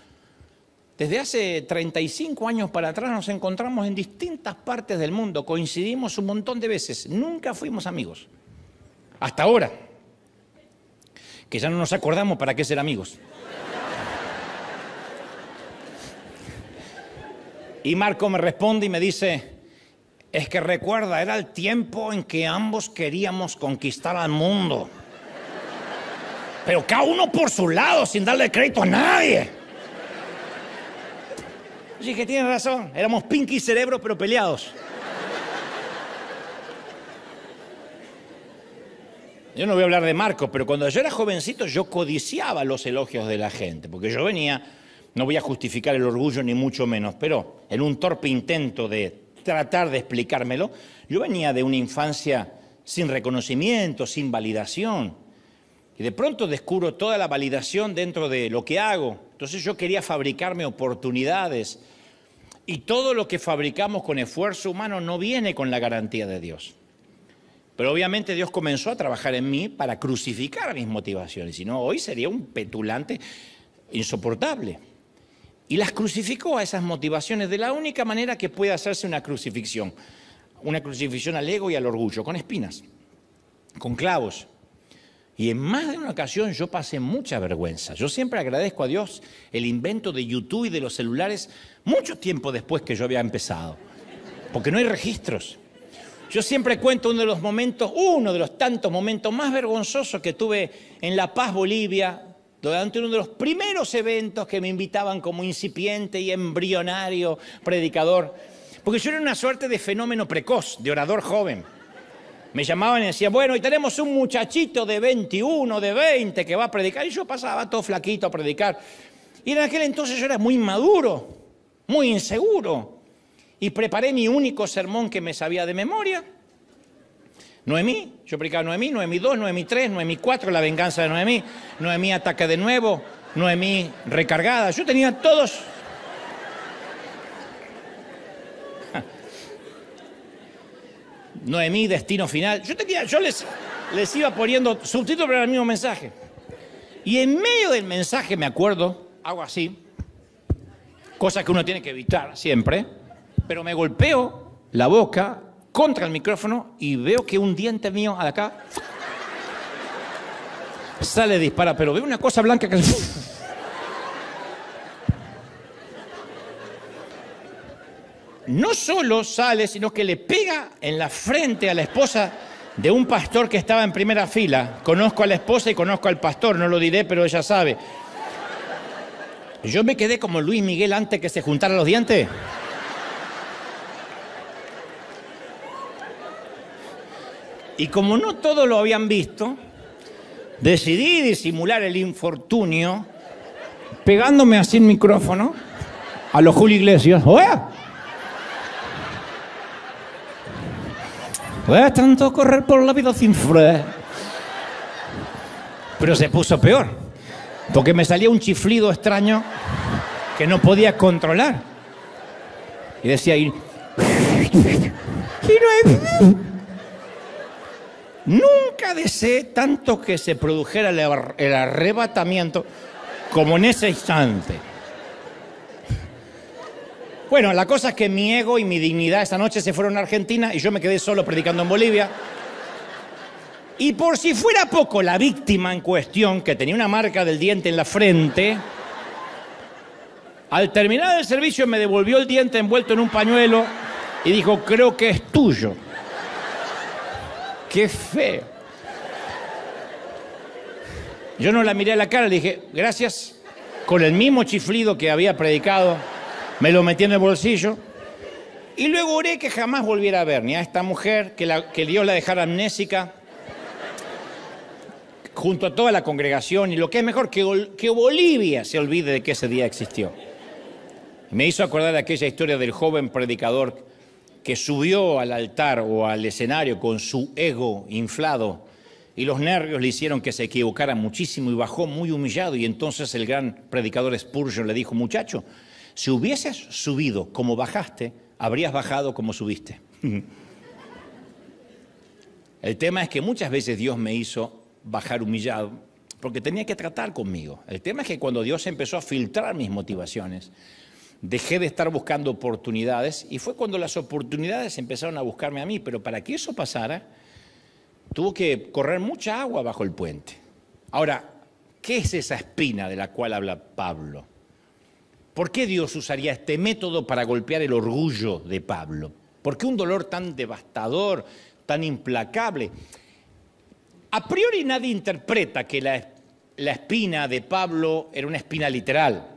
A: desde hace 35 años para atrás, nos encontramos en distintas partes del mundo, coincidimos un montón de veces, nunca fuimos amigos. Hasta ahora, que ya no nos acordamos para qué ser amigos. Y Marco me responde y me dice, es que recuerda, era el tiempo en que ambos queríamos conquistar al mundo. Pero cada uno por su lado, sin darle crédito a nadie. Yo dije, tienes razón, éramos Pinky y Cerebro, pero peleados. Yo no voy a hablar de Marco, pero cuando yo era jovencito yo codiciaba los elogios de la gente, porque yo venía, no voy a justificar el orgullo ni mucho menos, pero en un torpe intento de tratar de explicármelo, yo venía de una infancia sin reconocimiento, sin validación. Y de pronto descubro toda la validación dentro de lo que hago. Entonces yo quería fabricarme oportunidades. Y todo lo que fabricamos con esfuerzo humano no viene con la garantía de Dios. Pero obviamente Dios comenzó a trabajar en mí para crucificar mis motivaciones. Si no, hoy sería un petulante insoportable. Y las crucificó a esas motivaciones de la única manera que puede hacerse una crucifixión. Una crucifixión al ego y al orgullo, con espinas, con clavos. Y en más de una ocasión yo pasé mucha vergüenza. Yo siempre agradezco a Dios el invento de YouTube y de los celulares mucho tiempo después que yo había empezado, porque no hay registros. Yo siempre cuento uno de los tantos momentos más vergonzosos que tuve en La Paz, Bolivia, durante uno de los primeros eventos que me invitaban como incipiente y embrionario predicador, porque yo era una suerte de fenómeno precoz, de orador joven. Me llamaban y decían, bueno, y tenemos un muchachito de 21, de 20 que va a predicar, y yo pasaba todo flaquito a predicar. Y en aquel entonces yo era muy inmaduro, muy inseguro, y preparé mi único sermón que me sabía de memoria. Noemí, yo predicaba Noemí, Noemí 2, Noemí 3, Noemí 4, la venganza de Noemí, Noemí ataca de nuevo, Noemí recargada. Yo tenía todos. Noemí, destino final. Yo les iba poniendo subtítulos para el mismo mensaje. Y en medio del mensaje, me acuerdo, hago así, cosa que uno tiene que evitar siempre, pero me golpeo la boca contra el micrófono y veo que un diente mío de acá sale dispara, pero veo una cosa blanca que... No solo sale, sino que le pega en la frente a la esposa de un pastor que estaba en primera fila. Conozco a la esposa y conozco al pastor, no lo diré, pero ella sabe. Yo me quedé como Luis Miguel antes que se juntaran los dientes. Y como no todos lo habían visto, decidí disimular el infortunio pegándome así el micrófono a los Julio Iglesias. ¡Oye! Pues tanto correr por la vida sin freno. Pero se puso peor, porque me salía un chiflido extraño que no podía controlar. Y decía, nunca deseé tanto que se produjera el arrebatamiento como en ese instante. Bueno, la cosa es que mi ego y mi dignidad esa noche se fueron a Argentina y yo me quedé solo predicando en Bolivia. Y por si fuera poco, la víctima en cuestión, que tenía una marca del diente en la frente, al terminar el servicio me devolvió el diente envuelto en un pañuelo y dijo, creo que es tuyo. ¡Qué feo! Yo no la miré a la cara, le dije, gracias, con el mismo chiflido que había predicado. Me lo metí en el bolsillo y luego oré que jamás volviera a ver ni a esta mujer, que Dios la dejara amnésica, junto a toda la congregación, y lo que es mejor, que Bolivia se olvide de que ese día existió. Me hizo acordar de aquella historia del joven predicador que subió al altar o al escenario con su ego inflado y los nervios le hicieron que se equivocara muchísimo y bajó muy humillado, y entonces el gran predicador Spurgeon le dijo, muchacho, si hubieses subido como bajaste, habrías bajado como subiste. El tema es que muchas veces Dios me hizo bajar humillado porque tenía que tratar conmigo. El tema es que cuando Dios empezó a filtrar mis motivaciones, dejé de estar buscando oportunidades y fue cuando las oportunidades empezaron a buscarme a mí. Pero para que eso pasara, tuvo que correr mucha agua bajo el puente. Ahora, ¿qué es esa espina de la cual habla Pablo? ¿Por qué Dios usaría este método para golpear el orgullo de Pablo? ¿Por qué un dolor tan devastador, tan implacable? A priori nadie interpreta que la espina de Pablo era una espina literal,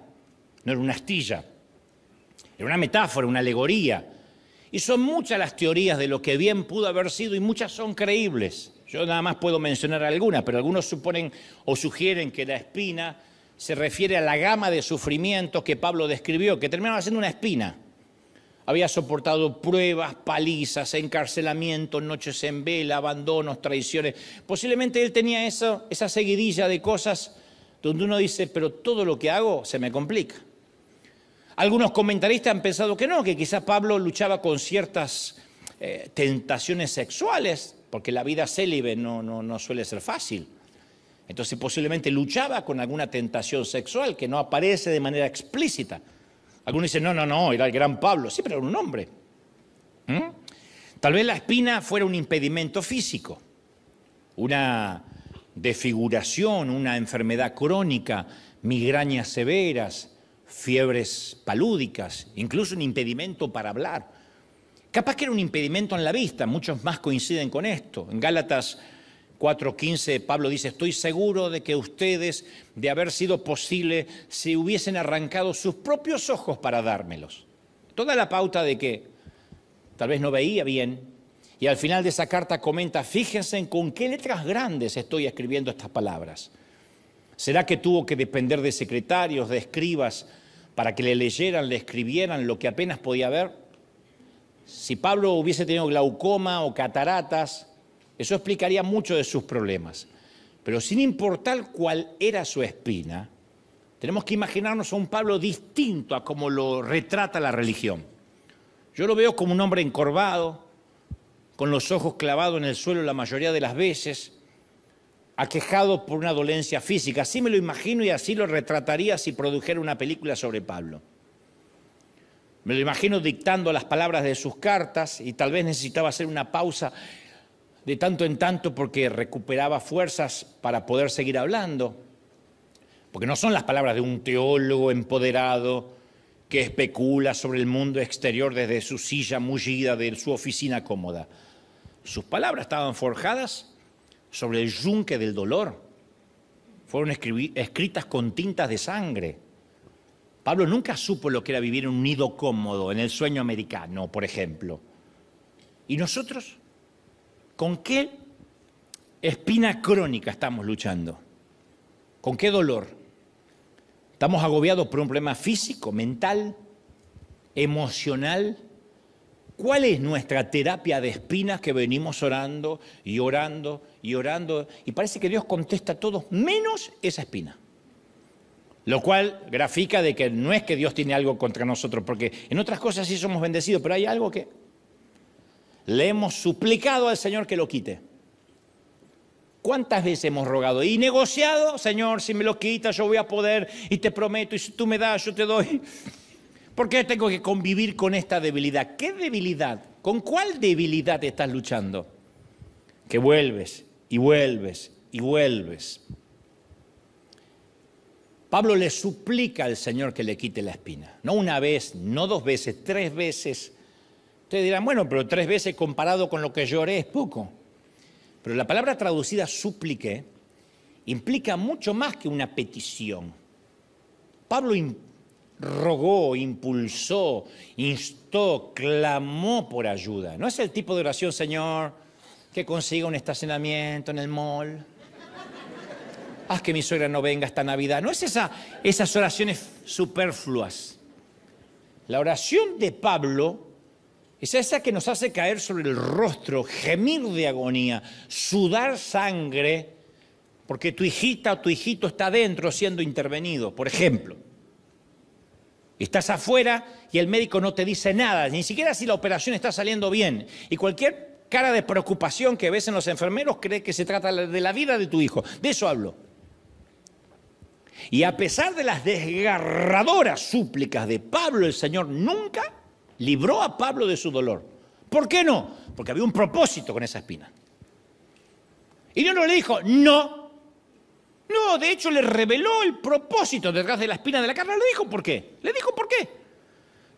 A: no era una astilla, era una metáfora, una alegoría. Y son muchas las teorías de lo que bien pudo haber sido y muchas son creíbles. Yo nada más puedo mencionar algunas, pero algunos suponen o sugieren que la espina se refiere a la gama de sufrimientos que Pablo describió, que terminaron siendo una espina. Había soportado pruebas, palizas, encarcelamientos, noches en vela, abandonos, traiciones. Posiblemente él tenía esa seguidilla de cosas donde uno dice, pero todo lo que hago se me complica. Algunos comentaristas han pensado que no, que quizás Pablo luchaba con ciertas tentaciones sexuales, porque la vida célibe no suele ser fácil. Entonces posiblemente luchaba con alguna tentación sexual que no aparece de manera explícita. Algunos dicen, no, era el gran Pablo. Sí, pero era un hombre. Tal vez la espina fuera un impedimento físico, una desfiguración, una enfermedad crónica, migrañas severas, fiebres palúdicas, incluso un impedimento para hablar. Capaz que era un impedimento en la vista, muchos más coinciden con esto. En Gálatas 4:15 Pablo dice, estoy seguro de que ustedes, de haber sido posible, se hubiesen arrancado sus propios ojos para dármelos. Toda la pauta de que tal vez no veía bien, y al final de esa carta comenta, fíjense en con qué letras grandes estoy escribiendo estas palabras. ¿Será que tuvo que depender de secretarios, de escribas, para que le leyeran, le escribieran lo que apenas podía ver? Si Pablo hubiese tenido glaucoma o cataratas, eso explicaría mucho de sus problemas. Pero sin importar cuál era su espina, tenemos que imaginarnos a un Pablo distinto a como lo retrata la religión. Yo lo veo como un hombre encorvado, con los ojos clavados en el suelo la mayoría de las veces, aquejado por una dolencia física. Así me lo imagino y así lo retrataría si produjera una película sobre Pablo. Me lo imagino dictando las palabras de sus cartas y tal vez necesitaba hacer una pausa de tanto en tanto porque recuperaba fuerzas para poder seguir hablando. Porque no son las palabras de un teólogo empoderado que especula sobre el mundo exterior desde su silla mullida de su oficina cómoda. Sus palabras estaban forjadas sobre el yunque del dolor. Fueron escritas con tintas de sangre. Pablo nunca supo lo que era vivir en un nido cómodo, en el sueño americano, por ejemplo. ¿Y nosotros? ¿Con qué espina crónica estamos luchando? ¿Con qué dolor? ¿Estamos agobiados por un problema físico, mental, emocional? ¿Cuál es nuestra terapia de espinas que venimos orando y orando y orando? Y parece que Dios contesta a todos, menos esa espina. Lo cual grafica de que no es que Dios tiene algo contra nosotros, porque en otras cosas sí somos bendecidos, pero hay algo que le hemos suplicado al Señor que lo quite. ¿Cuántas veces hemos rogado y negociado? Señor, si me lo quitas yo voy a poder y te prometo, y si tú me das yo te doy. ¿Por qué tengo que convivir con esta debilidad? ¿Qué debilidad? ¿Con cuál debilidad estás luchando? Que vuelves y vuelves y vuelves. Pablo le suplica al Señor que le quite la espina. No una vez, no 2 veces, 3 veces. Ustedes dirán, bueno, pero 3 veces comparado con lo que yo oré es poco. Pero la palabra traducida supliqué implica mucho más que una petición. Pablo rogó, impulsó, instó, clamó por ayuda. No es el tipo de oración, Señor, que consiga un estacionamiento en el mall. Haz que mi suegra no venga esta Navidad. No es esas oraciones superfluas. La oración de Pablo es esa que nos hace caer sobre el rostro, gemir de agonía, sudar sangre, porque tu hijita o tu hijito está adentro siendo intervenido. Por ejemplo, estás afuera y el médico no te dice nada, ni siquiera si la operación está saliendo bien. Y cualquier cara de preocupación que ves en los enfermeros cree que se trata de la vida de tu hijo. De eso hablo. Y a pesar de las desgarradoras súplicas de Pablo, el Señor nunca libró a Pablo de su dolor. ¿Por qué no? Porque había un propósito con esa espina. Y Dios no le dijo, no. No, de hecho le reveló el propósito detrás de la espina de la carne. Le dijo por qué. Le dijo por qué.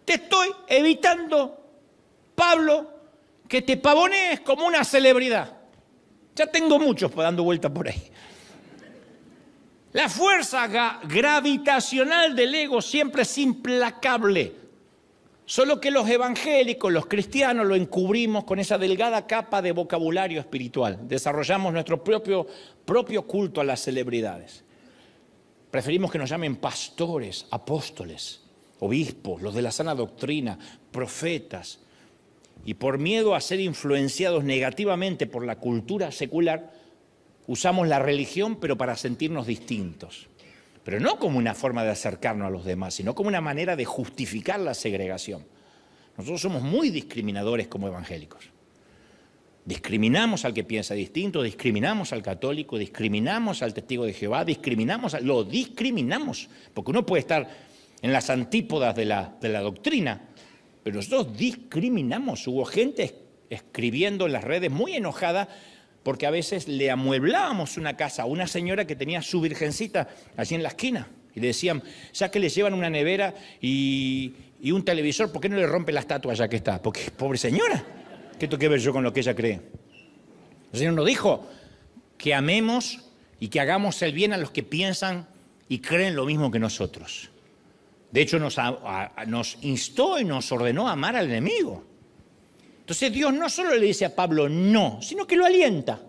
A: Te estoy evitando, Pablo, que te pavonees como una celebridad. Ya tengo muchos dando vuelta por ahí. La fuerza gravitacional del ego siempre es implacable. Solo que los evangélicos, los cristianos, lo encubrimos con esa delgada capa de vocabulario espiritual. Desarrollamos nuestro propio culto a las celebridades. Preferimos que nos llamen pastores, apóstoles, obispos, los de la sana doctrina, profetas. Y por miedo a ser influenciados negativamente por la cultura secular, usamos la religión, pero para sentirnos distintos. Pero no como una forma de acercarnos a los demás, sino como una manera de justificar la segregación. Nosotros somos muy discriminadores como evangélicos. Discriminamos al que piensa distinto, discriminamos al católico, discriminamos al testigo de Jehová, lo discriminamos, porque uno puede estar en las antípodas de la doctrina, pero nosotros discriminamos. Hubo gente escribiendo en las redes muy enojada porque a veces le amueblábamos una casa a una señora que tenía su virgencita allí en la esquina. Y le decían, ya que le llevan una nevera y un televisor, ¿por qué no le rompe la estatua ya que está? Porque, pobre señora, ¿qué tengo que ver yo con lo que ella cree? El Señor nos dijo que amemos y que hagamos el bien a los que piensan y creen lo mismo que nosotros. De hecho, nos instó y nos ordenó a amar al enemigo. Entonces Dios no solo le dice a Pablo no, sino que lo alienta.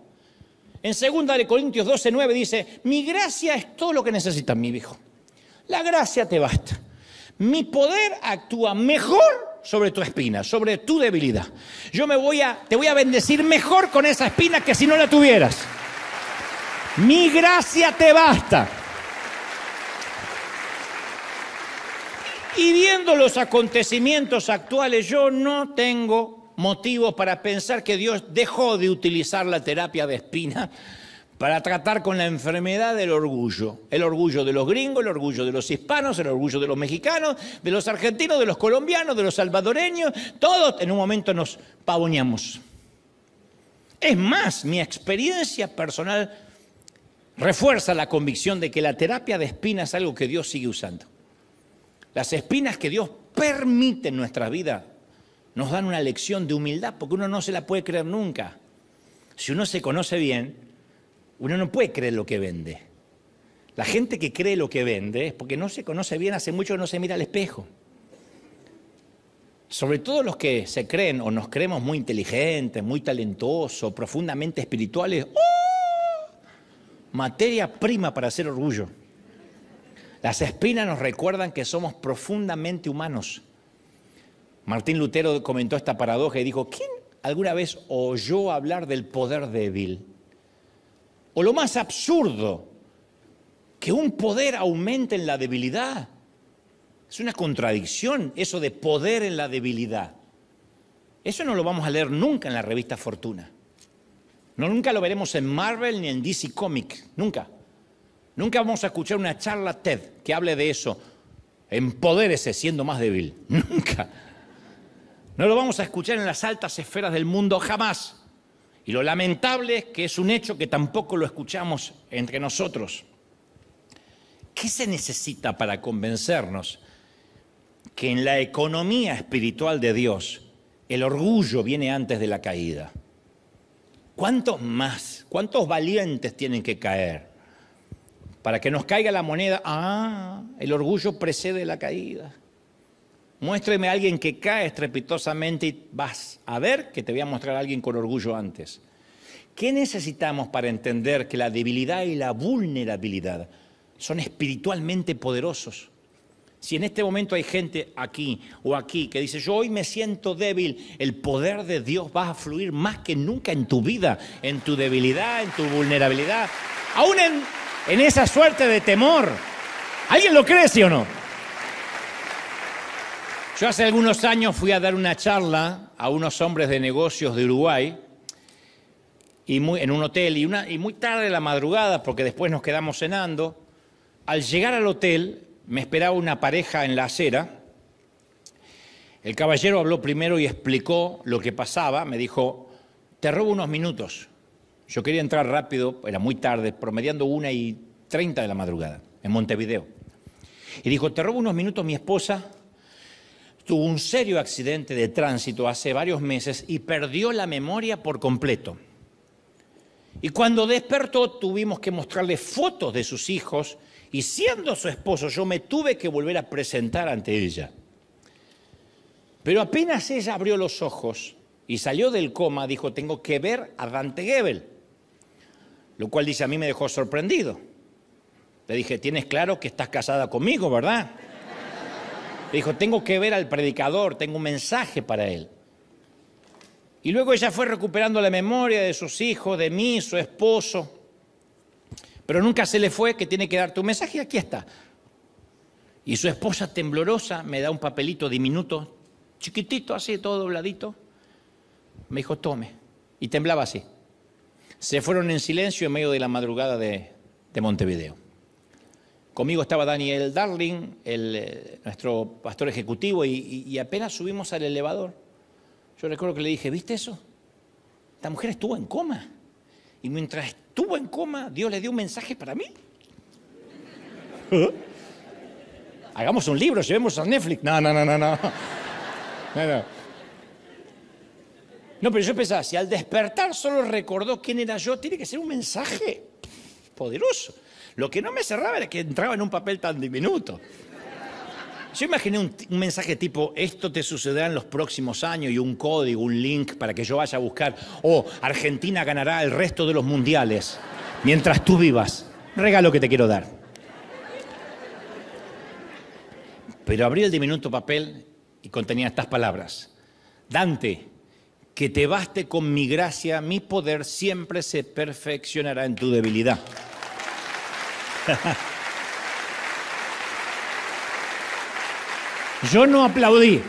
A: En 2 Corintios 12:9 dice, mi gracia es todo lo que necesitas, mi hijo. La gracia te basta. Mi poder actúa mejor sobre tu espina, sobre tu debilidad. Yo te voy a bendecir mejor con esa espina que si no la tuvieras. Mi gracia te basta. Y viendo los acontecimientos actuales, yo no tengo motivos para pensar que Dios dejó de utilizar la terapia de espina para tratar con la enfermedad del orgullo. El orgullo de los gringos, el orgullo de los hispanos, el orgullo de los mexicanos, de los argentinos, de los colombianos, de los salvadoreños. Todos en un momento nos pavoneamos. Es más, mi experiencia personal refuerza la convicción de que la terapia de espina es algo que Dios sigue usando. Las espinas que Dios permite en nuestra vida nos dan una lección de humildad, porque uno no se la puede creer nunca. Si uno se conoce bien, uno no puede creer lo que vende. La gente que cree lo que vende es porque no se conoce bien, hace mucho que no se mira al espejo. Sobre todo los que se creen o nos creemos muy inteligentes, muy talentosos, profundamente espirituales. ¡Oh! Materia prima para hacer orgullo. Las espinas nos recuerdan que somos profundamente humanos. Martín Lutero comentó esta paradoja y dijo, ¿quién alguna vez oyó hablar del poder débil? O lo más absurdo, que un poder aumente en la debilidad. Es una contradicción eso de poder en la debilidad. Eso no lo vamos a leer nunca en la revista Fortuna. No, nunca lo veremos en Marvel ni en DC Comics, nunca. Nunca vamos a escuchar una charla TED que hable de eso. Empodérese siendo más débil. Nunca. No lo vamos a escuchar en las altas esferas del mundo jamás. Y lo lamentable es que es un hecho que tampoco lo escuchamos entre nosotros. ¿Qué se necesita para convencernos que en la economía espiritual de Dios el orgullo viene antes de la caída? ¿Cuántos más? ¿Cuántos valientes tienen que caer para que nos caiga la moneda? El orgullo precede la caída. Muéstreme a alguien que cae estrepitosamente y vas a ver que te voy a mostrar a alguien con orgullo antes. ¿Qué necesitamos para entender que la debilidad y la vulnerabilidad son espiritualmente poderosos? Si en este momento hay gente aquí o aquí que dice, yo hoy me siento débil, el poder de Dios va a fluir más que nunca en tu vida, en tu debilidad, en tu vulnerabilidad, aún en esa suerte de temor. ¿Alguien lo cree, sí o no? Yo hace algunos años fui a dar una charla a unos hombres de negocios de Uruguay en un hotel y muy tarde de la madrugada, porque después nos quedamos cenando. Al llegar al hotel me esperaba una pareja en la acera. El caballero habló primero y explicó lo que pasaba. Me dijo, te robo unos minutos. Yo quería entrar rápido, era muy tarde, promediando 1:30 de la madrugada, en Montevideo. Y dijo, te robo unos minutos, mi esposa tuvo un serio accidente de tránsito hace varios meses y perdió la memoria por completo. Y cuando despertó tuvimos que mostrarle fotos de sus hijos y siendo su esposo yo me tuve que volver a presentar ante ella. Pero apenas ella abrió los ojos y salió del coma, dijo, tengo que ver a Dante Gebel. Lo cual dice, a mí me dejó sorprendido. Le dije, tienes claro que estás casada conmigo, ¿verdad? Le dijo, tengo que ver al predicador, tengo un mensaje para él. Y luego ella fue recuperando la memoria de sus hijos, de mí, su esposo. Pero nunca se le fue que tiene que darte un mensaje y aquí está. Y su esposa temblorosa me da un papelito diminuto, chiquitito así, todo dobladito. Me dijo, tome. Y temblaba así. Se fueron en silencio en medio de la madrugada de Montevideo. Conmigo estaba Daniel Darling, nuestro pastor ejecutivo, y apenas subimos al elevador. Yo recuerdo que le dije, ¿viste eso? Esta mujer estuvo en coma. Y mientras estuvo en coma, Dios le dio un mensaje para mí. Hagamos un libro, llevemos a Netflix. No. No, pero yo pensaba, si al despertar solo recordó quién era yo, tiene que ser un mensaje poderoso. Lo que no me cerraba era que entraba en un papel tan diminuto. Yo imaginé un mensaje tipo, esto te sucederá en los próximos años, y un código, un link para que yo vaya a buscar, o Argentina ganará el resto de los mundiales mientras tú vivas. Regalo que te quiero dar. Pero abrí el diminuto papel y contenía estas palabras. Dante, que te baste con mi gracia, mi poder siempre se perfeccionará en tu debilidad. Yo no aplaudí.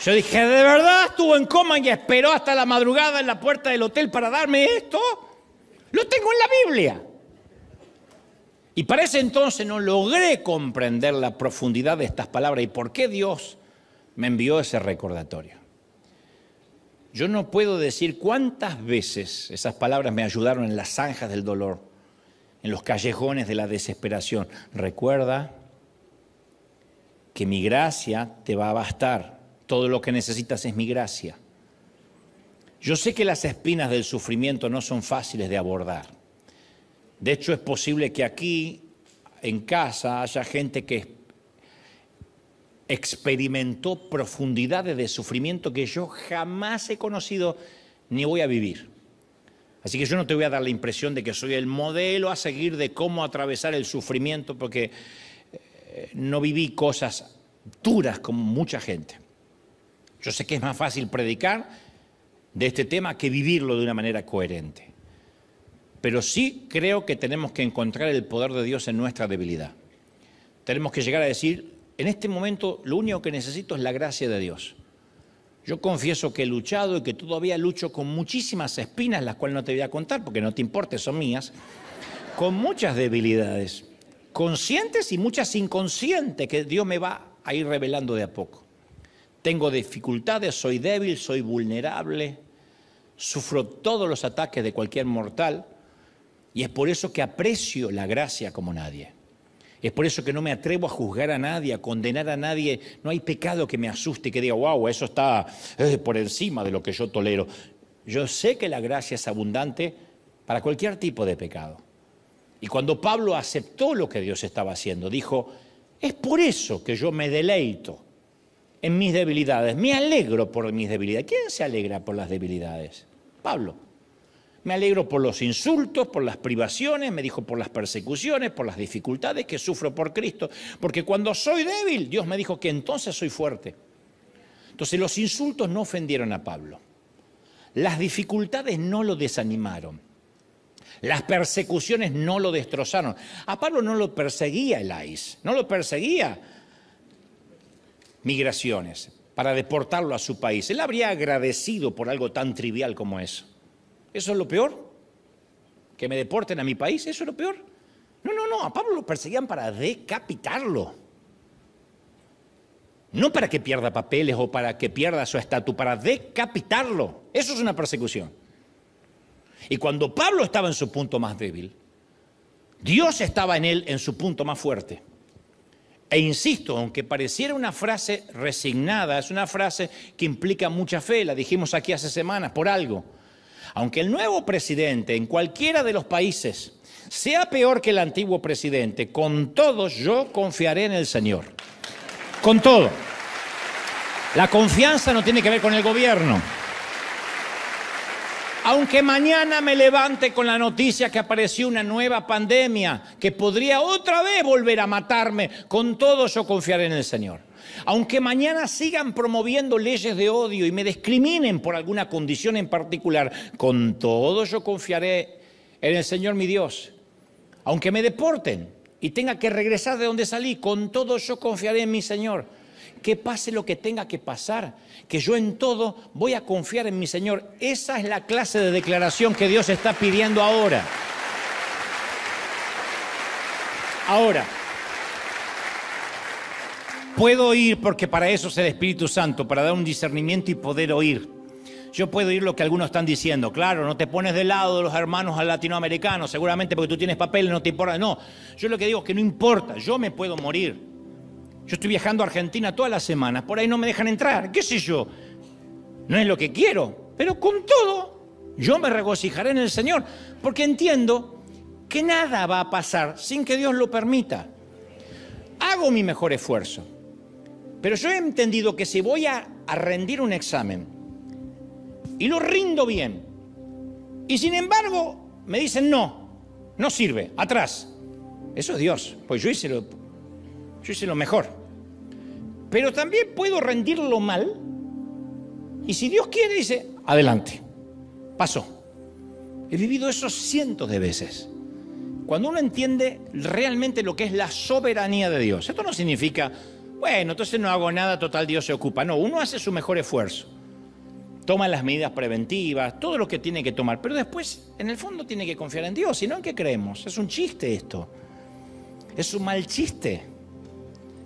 A: Yo dije, ¿de verdad estuvo en coma y esperó hasta la madrugada en la puerta del hotel para darme esto? Lo tengo en la Biblia. Y para ese entonces no logré comprender la profundidad de estas palabras y por qué Dios me envió ese recordatorio. Yo no puedo decir cuántas veces esas palabras me ayudaron en las zanjas del dolor, en los callejones de la desesperación. Recuerda que mi gracia te va a bastar. Todo lo que necesitas es mi gracia. Yo sé que las espinas del sufrimiento no son fáciles de abordar. De hecho, es posible que aquí, en casa, haya gente que experimentó profundidades de sufrimiento que yo jamás he conocido ni voy a vivir. Así que yo no te voy a dar la impresión de que soy el modelo a seguir de cómo atravesar el sufrimiento, porque no viví cosas duras como mucha gente. Yo sé que es más fácil predicar de este tema que vivirlo de una manera coherente. Pero sí creo que tenemos que encontrar el poder de Dios en nuestra debilidad. Tenemos que llegar a decir, en este momento lo único que necesito es la gracia de Dios. Yo confieso que he luchado y que todavía lucho con muchísimas espinas, las cuales no te voy a contar porque no te importe, son mías, con muchas debilidades, conscientes y muchas inconscientes que Dios me va a ir revelando de a poco. Tengo dificultades, soy débil, soy vulnerable, sufro todos los ataques de cualquier mortal y es por eso que aprecio la gracia como nadie. Es por eso que no me atrevo a juzgar a nadie, a condenar a nadie. No hay pecado que me asuste y que diga, wow, eso está por encima de lo que yo tolero. Yo sé que la gracia es abundante para cualquier tipo de pecado. Y cuando Pablo aceptó lo que Dios estaba haciendo, dijo, es por eso que yo me deleito en mis debilidades, me alegro por mis debilidades. ¿Quién se alegra por las debilidades? Pablo. Me alegro por los insultos, por las privaciones, me dijo por las persecuciones, por las dificultades que sufro por Cristo. Porque cuando soy débil, Dios me dijo que entonces soy fuerte. Entonces los insultos no ofendieron a Pablo. Las dificultades no lo desanimaron. Las persecuciones no lo destrozaron. A Pablo no lo perseguía el ICE, no lo perseguía migraciones para deportarlo a su país. Él habría agradecido por algo tan trivial como eso. ¿Eso es lo peor? ¿Que me deporten a mi país? ¿Eso es lo peor? No, a Pablo lo perseguían para decapitarlo. No para que pierda papeles o para que pierda su estatus, para decapitarlo. Eso es una persecución. Y cuando Pablo estaba en su punto más débil, Dios estaba en él en su punto más fuerte. E insisto, aunque pareciera una frase resignada, es una frase que implica mucha fe, la dijimos aquí hace semanas, por algo. Aunque el nuevo presidente en cualquiera de los países sea peor que el antiguo presidente, con todo yo confiaré en el Señor. Con todo. La confianza no tiene que ver con el gobierno. Aunque mañana me levante con la noticia que apareció una nueva pandemia que podría otra vez volver a matarme, con todo yo confiaré en el Señor. Aunque mañana sigan promoviendo leyes de odio y me discriminen por alguna condición en particular, con todo yo confiaré en el Señor mi Dios. Aunque me deporten y tenga que regresar de donde salí, con todo yo confiaré en mi Señor. Que pase lo que tenga que pasar, que yo en todo voy a confiar en mi Señor. Esa es la clase de declaración que Dios está pidiendo ahora. Ahora, puedo oír porque para eso es el Espíritu Santo, para dar un discernimiento y poder oír. Yo puedo oír lo que algunos están diciendo. Claro, no te pones del lado de los hermanos latinoamericanos, seguramente porque tú tienes papeles, no te importa. No, yo lo que digo es que no importa, yo me puedo morir. Yo estoy viajando a Argentina todas las semanas, por ahí no me dejan entrar, qué sé yo. No es lo que quiero, pero con todo, yo me regocijaré en el Señor, porque entiendo que nada va a pasar sin que Dios lo permita. Hago mi mejor esfuerzo, pero yo he entendido que si voy a rendir un examen y lo rindo bien, y sin embargo me dicen no sirve, atrás, eso es Dios, pues yo hice lo mejor. Pero también puedo rendirlo mal, y si Dios quiere, dice, adelante, pasó. He vivido eso cientos de veces. Cuando uno entiende realmente lo que es la soberanía de Dios, esto no significa, bueno, entonces no hago nada, total Dios se ocupa. No, uno hace su mejor esfuerzo, toma las medidas preventivas, todo lo que tiene que tomar, pero después, en el fondo, tiene que confiar en Dios. Si no, ¿en qué creemos? Es un chiste esto, es un mal chiste.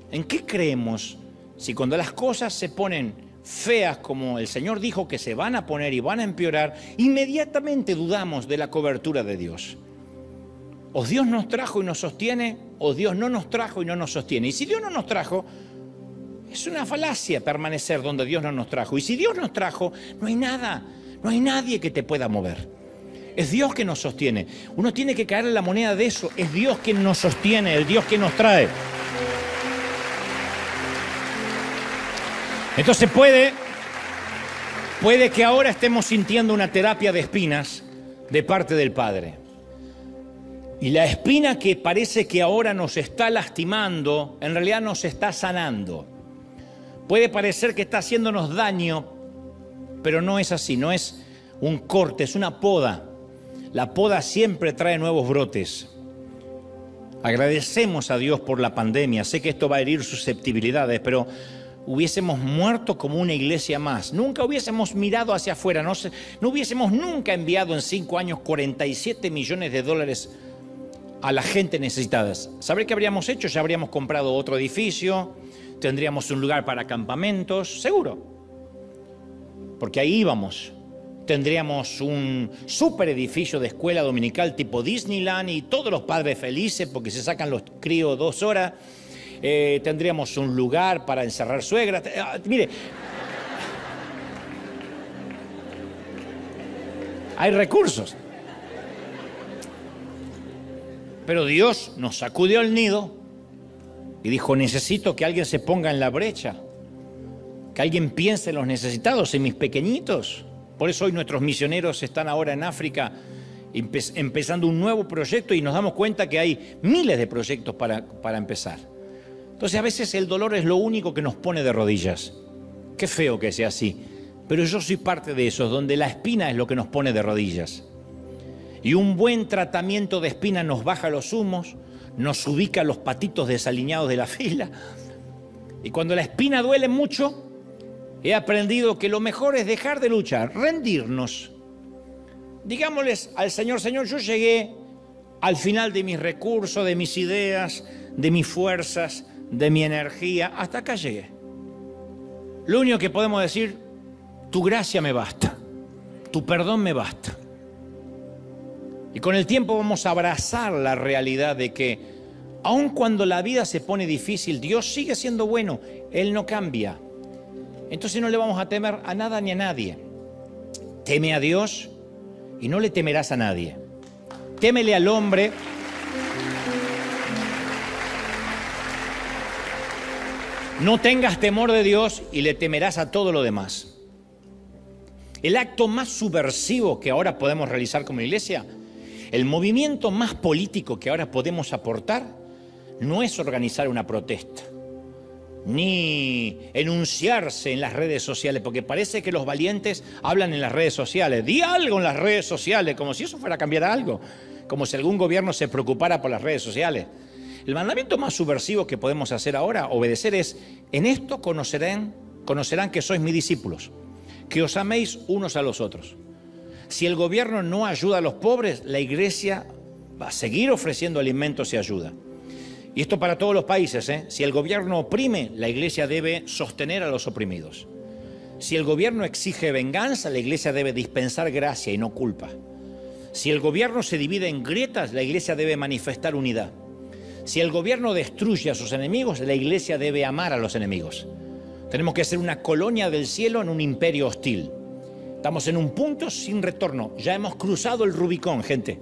A: ¿En qué creemos si cuando las cosas se ponen feas, como el Señor dijo que se van a poner y van a empeorar, inmediatamente dudamos de la cobertura de Dios? O Dios nos trajo y nos sostiene, o Dios no nos trajo y no nos sostiene. Y si Dios no nos trajo, es una falacia permanecer donde Dios no nos trajo. Y si Dios nos trajo, no hay nada, no hay nadie que te pueda mover. Es Dios que nos sostiene. Uno tiene que caer en la moneda de eso. Es Dios quien nos sostiene, el Dios que nos trae. Entonces puede que ahora estemos sintiendo una terapia de espinas de parte del Padre. Y la espina que parece que ahora nos está lastimando, en realidad nos está sanando. Puede parecer que está haciéndonos daño, pero no es así, no es un corte, es una poda. La poda siempre trae nuevos brotes. Agradecemos a Dios por la pandemia. Sé que esto va a herir susceptibilidades, pero hubiésemos muerto como una iglesia más. Nunca hubiésemos mirado hacia afuera. No hubiésemos nunca enviado en 5 años 47 millones de dólares a la gente necesitada. ¿Sabré qué habríamos hecho? Ya habríamos comprado otro edificio, tendríamos un lugar para campamentos, seguro. Porque ahí íbamos. Tendríamos un super edificio de escuela dominical tipo Disneyland y todos los padres felices porque se sacan los críos 2 horas. Tendríamos un lugar para encerrar suegras. Mire, hay recursos. Pero Dios nos sacudió el nido y dijo, necesito que alguien se ponga en la brecha, que alguien piense en los necesitados, en mis pequeñitos. Por eso hoy nuestros misioneros están ahora en África empezando un nuevo proyecto y nos damos cuenta que hay miles de proyectos para empezar. Entonces a veces el dolor es lo único que nos pone de rodillas. Qué feo que sea así, pero yo soy parte de esos, donde la espina es lo que nos pone de rodillas. Y un buen tratamiento de espina nos baja los humos, nos ubica los patitos desalineados de la fila. Y cuando la espina duele mucho, he aprendido que lo mejor es dejar de luchar, rendirnos. Digámosles al Señor, Señor, yo llegué al final de mis recursos, de mis ideas, de mis fuerzas, de mi energía, hasta acá llegué. Lo único que podemos decir, tu gracia me basta, tu perdón me basta. Y con el tiempo vamos a abrazar la realidad de que, aun cuando la vida se pone difícil, Dios sigue siendo bueno, Él no cambia. Entonces no le vamos a temer a nada ni a nadie. Teme a Dios y no le temerás a nadie. Témele al hombre. No tengas temor de Dios y le temerás a todo lo demás. El acto más subversivo que ahora podemos realizar como iglesia, el movimiento más político que ahora podemos aportar, no es organizar una protesta, ni enunciarse en las redes sociales, porque parece que los valientes hablan en las redes sociales. Di algo en las redes sociales, como si eso fuera a cambiar algo, como si algún gobierno se preocupara por las redes sociales. El mandamiento más subversivo que podemos hacer ahora, obedecer, es: en esto conocerán que sois mis discípulos, que os améis unos a los otros. Si el gobierno no ayuda a los pobres, la iglesia va a seguir ofreciendo alimentos y ayuda. Y esto para todos los países, ¿eh? Si el gobierno oprime, la iglesia debe sostener a los oprimidos. Si el gobierno exige venganza, la iglesia debe dispensar gracia y no culpa. Si el gobierno se divide en grietas, la iglesia debe manifestar unidad. Si el gobierno destruye a sus enemigos, la iglesia debe amar a los enemigos. Tenemos que ser una colonia del cielo en un imperio hostil. Estamos en un punto sin retorno. Ya hemos cruzado el Rubicón, gente.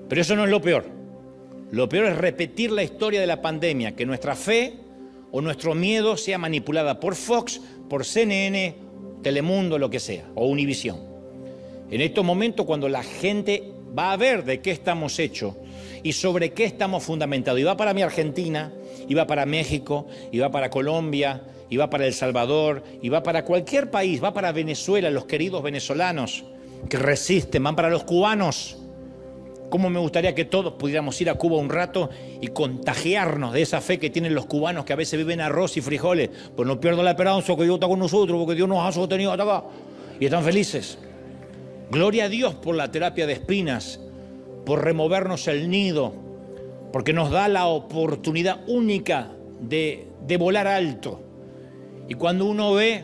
A: Pero eso no es lo peor. Lo peor es repetir la historia de la pandemia, que nuestra fe o nuestro miedo sea manipulada por Fox, por CNN, Telemundo, lo que sea, o Univisión. En estos momentos, cuando la gente va a ver de qué estamos hechos y sobre qué estamos fundamentados, y va para mi Argentina, y va para México, y va para Colombia, y va para El Salvador, y va para cualquier país, va para Venezuela, los queridos venezolanos que resisten, van para los cubanos. ¿Cómo me gustaría que todos pudiéramos ir a Cuba un rato y contagiarnos de esa fe que tienen los cubanos que a veces viven arroz y frijoles? Pues no pierdo la esperanza que Dios está con nosotros, porque Dios nos ha sostenido hasta acá. Y están felices. Gloria a Dios por la terapia de espinas, por removernos el nido, porque nos da la oportunidad única de volar alto. Y cuando uno ve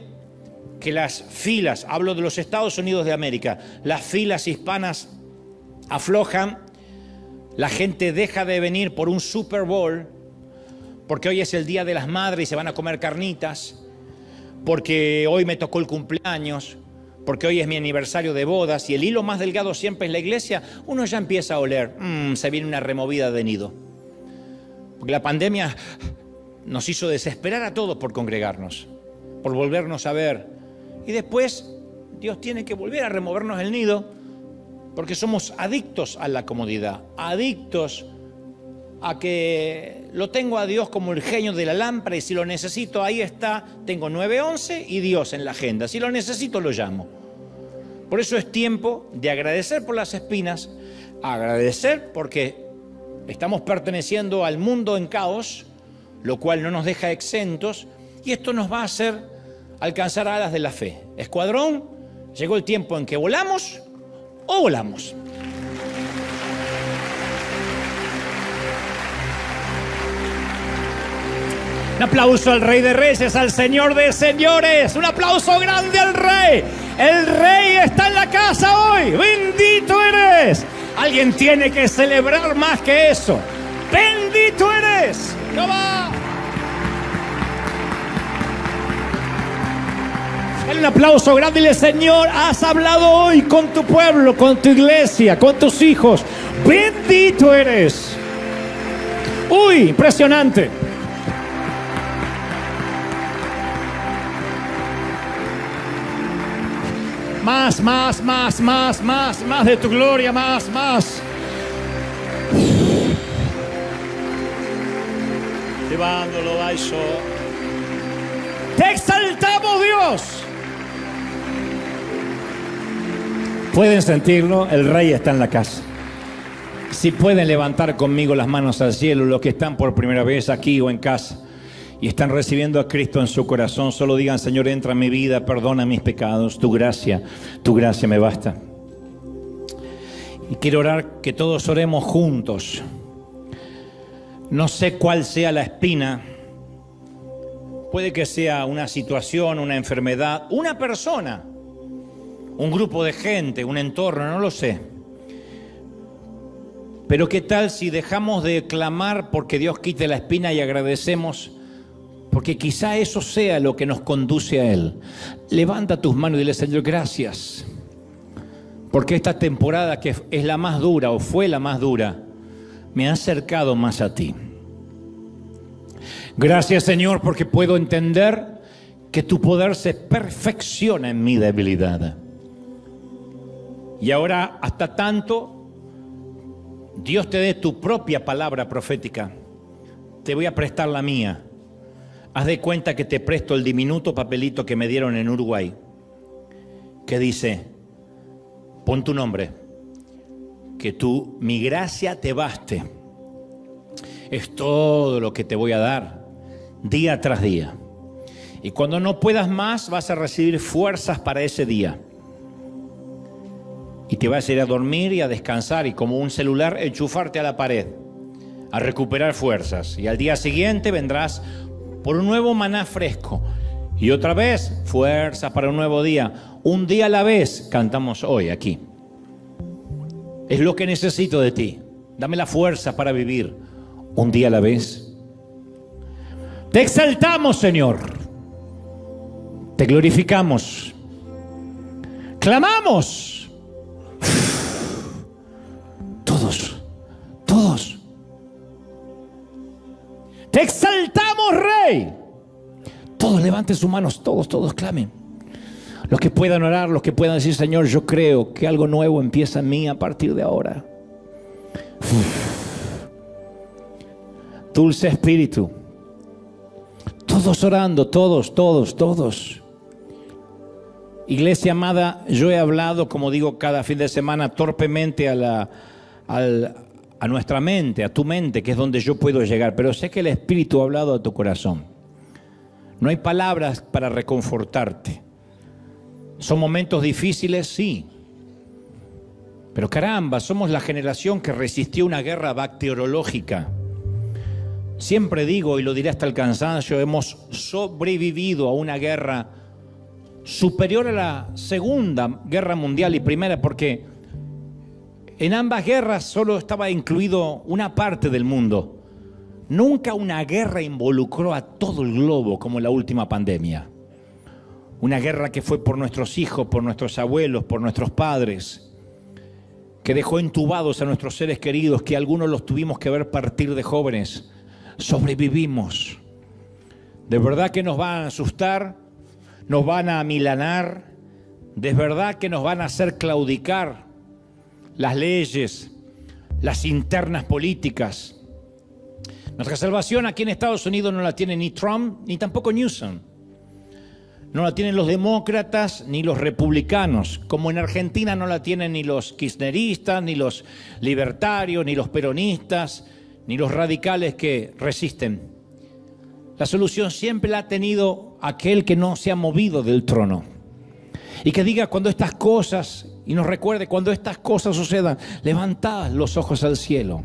A: que las filas, hablo de los Estados Unidos de América, las filas hispanas aflojan, la gente deja de venir por un Super Bowl, porque hoy es el Día de las Madres y se van a comer carnitas, porque hoy me tocó el cumpleaños, porque hoy es mi aniversario de bodas, y el hilo más delgado siempre es la iglesia, uno ya empieza a oler, se viene una removida de nido. Porque la pandemia nos hizo desesperar a todos por congregarnos, por volvernos a ver. Y después Dios tiene que volver a removernos el nido, porque somos adictos a la comodidad, adictos a que lo tengo a Dios como el genio de la lámpara y si lo necesito, ahí está, tengo 911 y Dios en la agenda. Si lo necesito, lo llamo. Por eso es tiempo de agradecer por las espinas, agradecer porque estamos perteneciendo al mundo en caos, lo cual no nos deja exentos, y esto nos va a hacer alcanzar alas de la fe. Escuadrón, llegó el tiempo en que volamos o volamos. Un aplauso al Rey de Reyes, al Señor de Señores. Un aplauso grande al Rey. El Rey está en la casa hoy. Bendito eres. Alguien tiene que celebrar más que eso. Bendito eres. No va. Dale un aplauso grande y dile: Señor, has hablado hoy con tu pueblo, con tu iglesia, con tus hijos. Bendito eres. Uy, impresionante. Más de tu gloria, más. Llevándolo a eso. Te exaltamos, Dios. Pueden sentirlo, el Rey está en la casa. Si pueden levantar conmigo las manos al cielo, los que están por primera vez aquí o en casa y están recibiendo a Cristo en su corazón, solo digan: Señor, entra en mi vida, perdona mis pecados, tu gracia me basta. Y quiero orar, que todos oremos juntos. No sé cuál sea la espina. Puede que sea una situación, una enfermedad, una persona, un grupo de gente, un entorno, no lo sé. Pero ¿qué tal si dejamos de clamar porque Dios quite la espina y agradecemos? Porque quizá eso sea lo que nos conduce a Él. Levanta tus manos y dile: Señor, gracias. Porque esta temporada, que es la más dura o fue la más dura, me ha acercado más a ti. Gracias, Señor, porque puedo entender que tu poder se perfecciona en mi debilidad. Y ahora, hasta tanto Dios te dé tu propia palabra profética, te voy a prestar la mía. Haz de cuenta que te presto el diminuto papelito que me dieron en Uruguay, que dice: pon tu nombre, que mi gracia te baste. Es todo lo que te voy a dar, día tras día. Y cuando no puedas más, vas a recibir fuerzas para ese día. Y te vas a ir a dormir y a descansar, y como un celular, enchufarte a la pared, a recuperar fuerzas. Y al día siguiente vendrás por un nuevo maná fresco. Y otra vez, fuerza para un nuevo día. Un día a la vez cantamos hoy aquí. Es lo que necesito de ti. Dame la fuerza para vivir un día a la vez. Te exaltamos, Señor. Te glorificamos. Clamamos. Todos. Te exaltamos, Rey. Todos levanten sus manos, todos clamen. Los que puedan orar, los que puedan decir, Señor, yo creo que algo nuevo empieza en mí a partir de ahora. Dulce Espíritu. Todos orando, todos. Iglesia amada, yo he hablado, como digo cada fin de semana, torpemente a nuestra mente, a tu mente, que es donde yo puedo llegar. Pero sé que el Espíritu ha hablado a tu corazón. No hay palabras para reconfortarte. Son momentos difíciles, sí. Pero caramba, somos la generación que resistió una guerra bacteriológica. Siempre digo, y lo diré hasta el cansancio, hemos sobrevivido a una guerra superior a la Segunda Guerra Mundial y Primera, porque en ambas guerras solo estaba incluido una parte del mundo. Nunca una guerra involucró a todo el globo como la última pandemia. Una guerra que fue por nuestros hijos, por nuestros abuelos, por nuestros padres, que dejó entubados a nuestros seres queridos, que algunos los tuvimos que ver partir de jóvenes. Sobrevivimos. De verdad que nos van a asustar, nos van a amilanar, de verdad que nos van a hacer claudicar las leyes, las internas políticas. Nuestra salvación aquí en Estados Unidos no la tiene ni Trump ni tampoco Newsom. No la tienen los demócratas ni los republicanos, como en Argentina no la tienen ni los kirchneristas, ni los libertarios, ni los peronistas, ni los radicales que resisten. La solución siempre la ha tenido aquel que no se ha movido del trono. Y que diga cuando estas cosas, y nos recuerde cuando estas cosas sucedan, levantad los ojos al cielo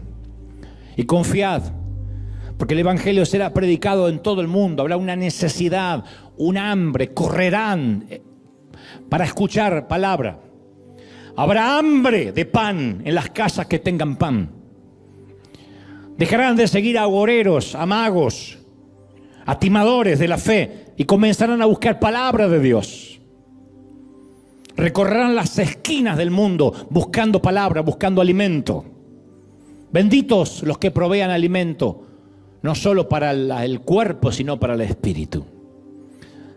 A: y confiad, porque el Evangelio será predicado en todo el mundo. Habrá una necesidad, un hambre, correrán para escuchar palabra. Habrá hambre de pan en las casas que tengan pan. Dejarán de seguir a agoreros, a magos, a timadores de la fe y comenzarán a buscar palabra de Dios. Recorrerán las esquinas del mundo buscando palabra, buscando alimento. Benditos los que provean alimento, no solo para el cuerpo, sino para el espíritu.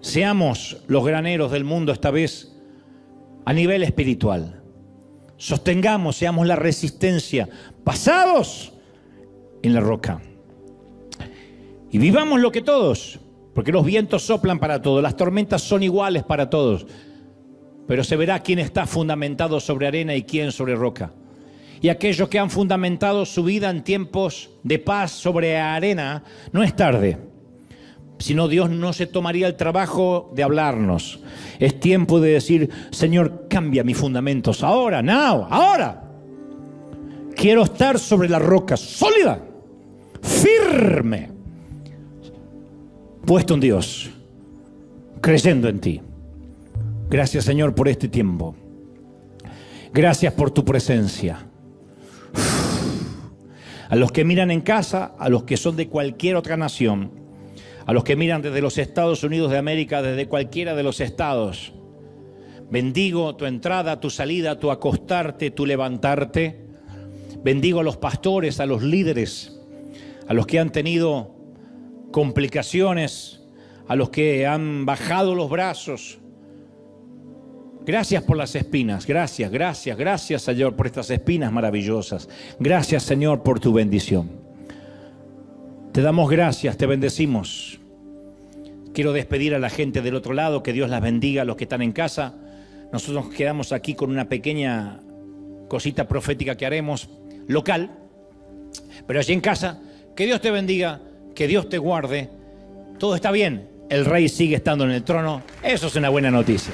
A: Seamos los graneros del mundo esta vez a nivel espiritual. Sostengamos, seamos la resistencia, basados en la roca. Y vivamos lo que todos, porque los vientos soplan para todos, las tormentas son iguales para todos, pero se verá quién está fundamentado sobre arena y quién sobre roca. Y aquellos que han fundamentado su vida en tiempos de paz sobre arena, no es tarde. Si no, Dios no se tomaría el trabajo de hablarnos. Es tiempo de decir, Señor, cambia mis fundamentos. Ahora, ahora. Quiero estar sobre la roca sólida, firme, puesto en Dios, creyendo en ti. Gracias, Señor, por este tiempo. Gracias por tu presencia. A los que miran en casa, a los que son de cualquier otra nación, a los que miran desde los Estados Unidos de América, desde cualquiera de los estados, bendigo tu entrada, tu salida, tu acostarte, tu levantarte. Bendigo a los pastores, a los líderes, a los que han tenido complicaciones, a los que han bajado los brazos. Gracias por las espinas, gracias, Señor, por estas espinas maravillosas. Gracias, Señor, por tu bendición. Te damos gracias, te bendecimos. Quiero despedir a la gente del otro lado, que Dios las bendiga, a los que están en casa. Nosotros nos quedamos aquí con una pequeña cosita profética que haremos, local, pero allí en casa, que Dios te bendiga, que Dios te guarde. Todo está bien, el Rey sigue estando en el trono, eso es una buena noticia.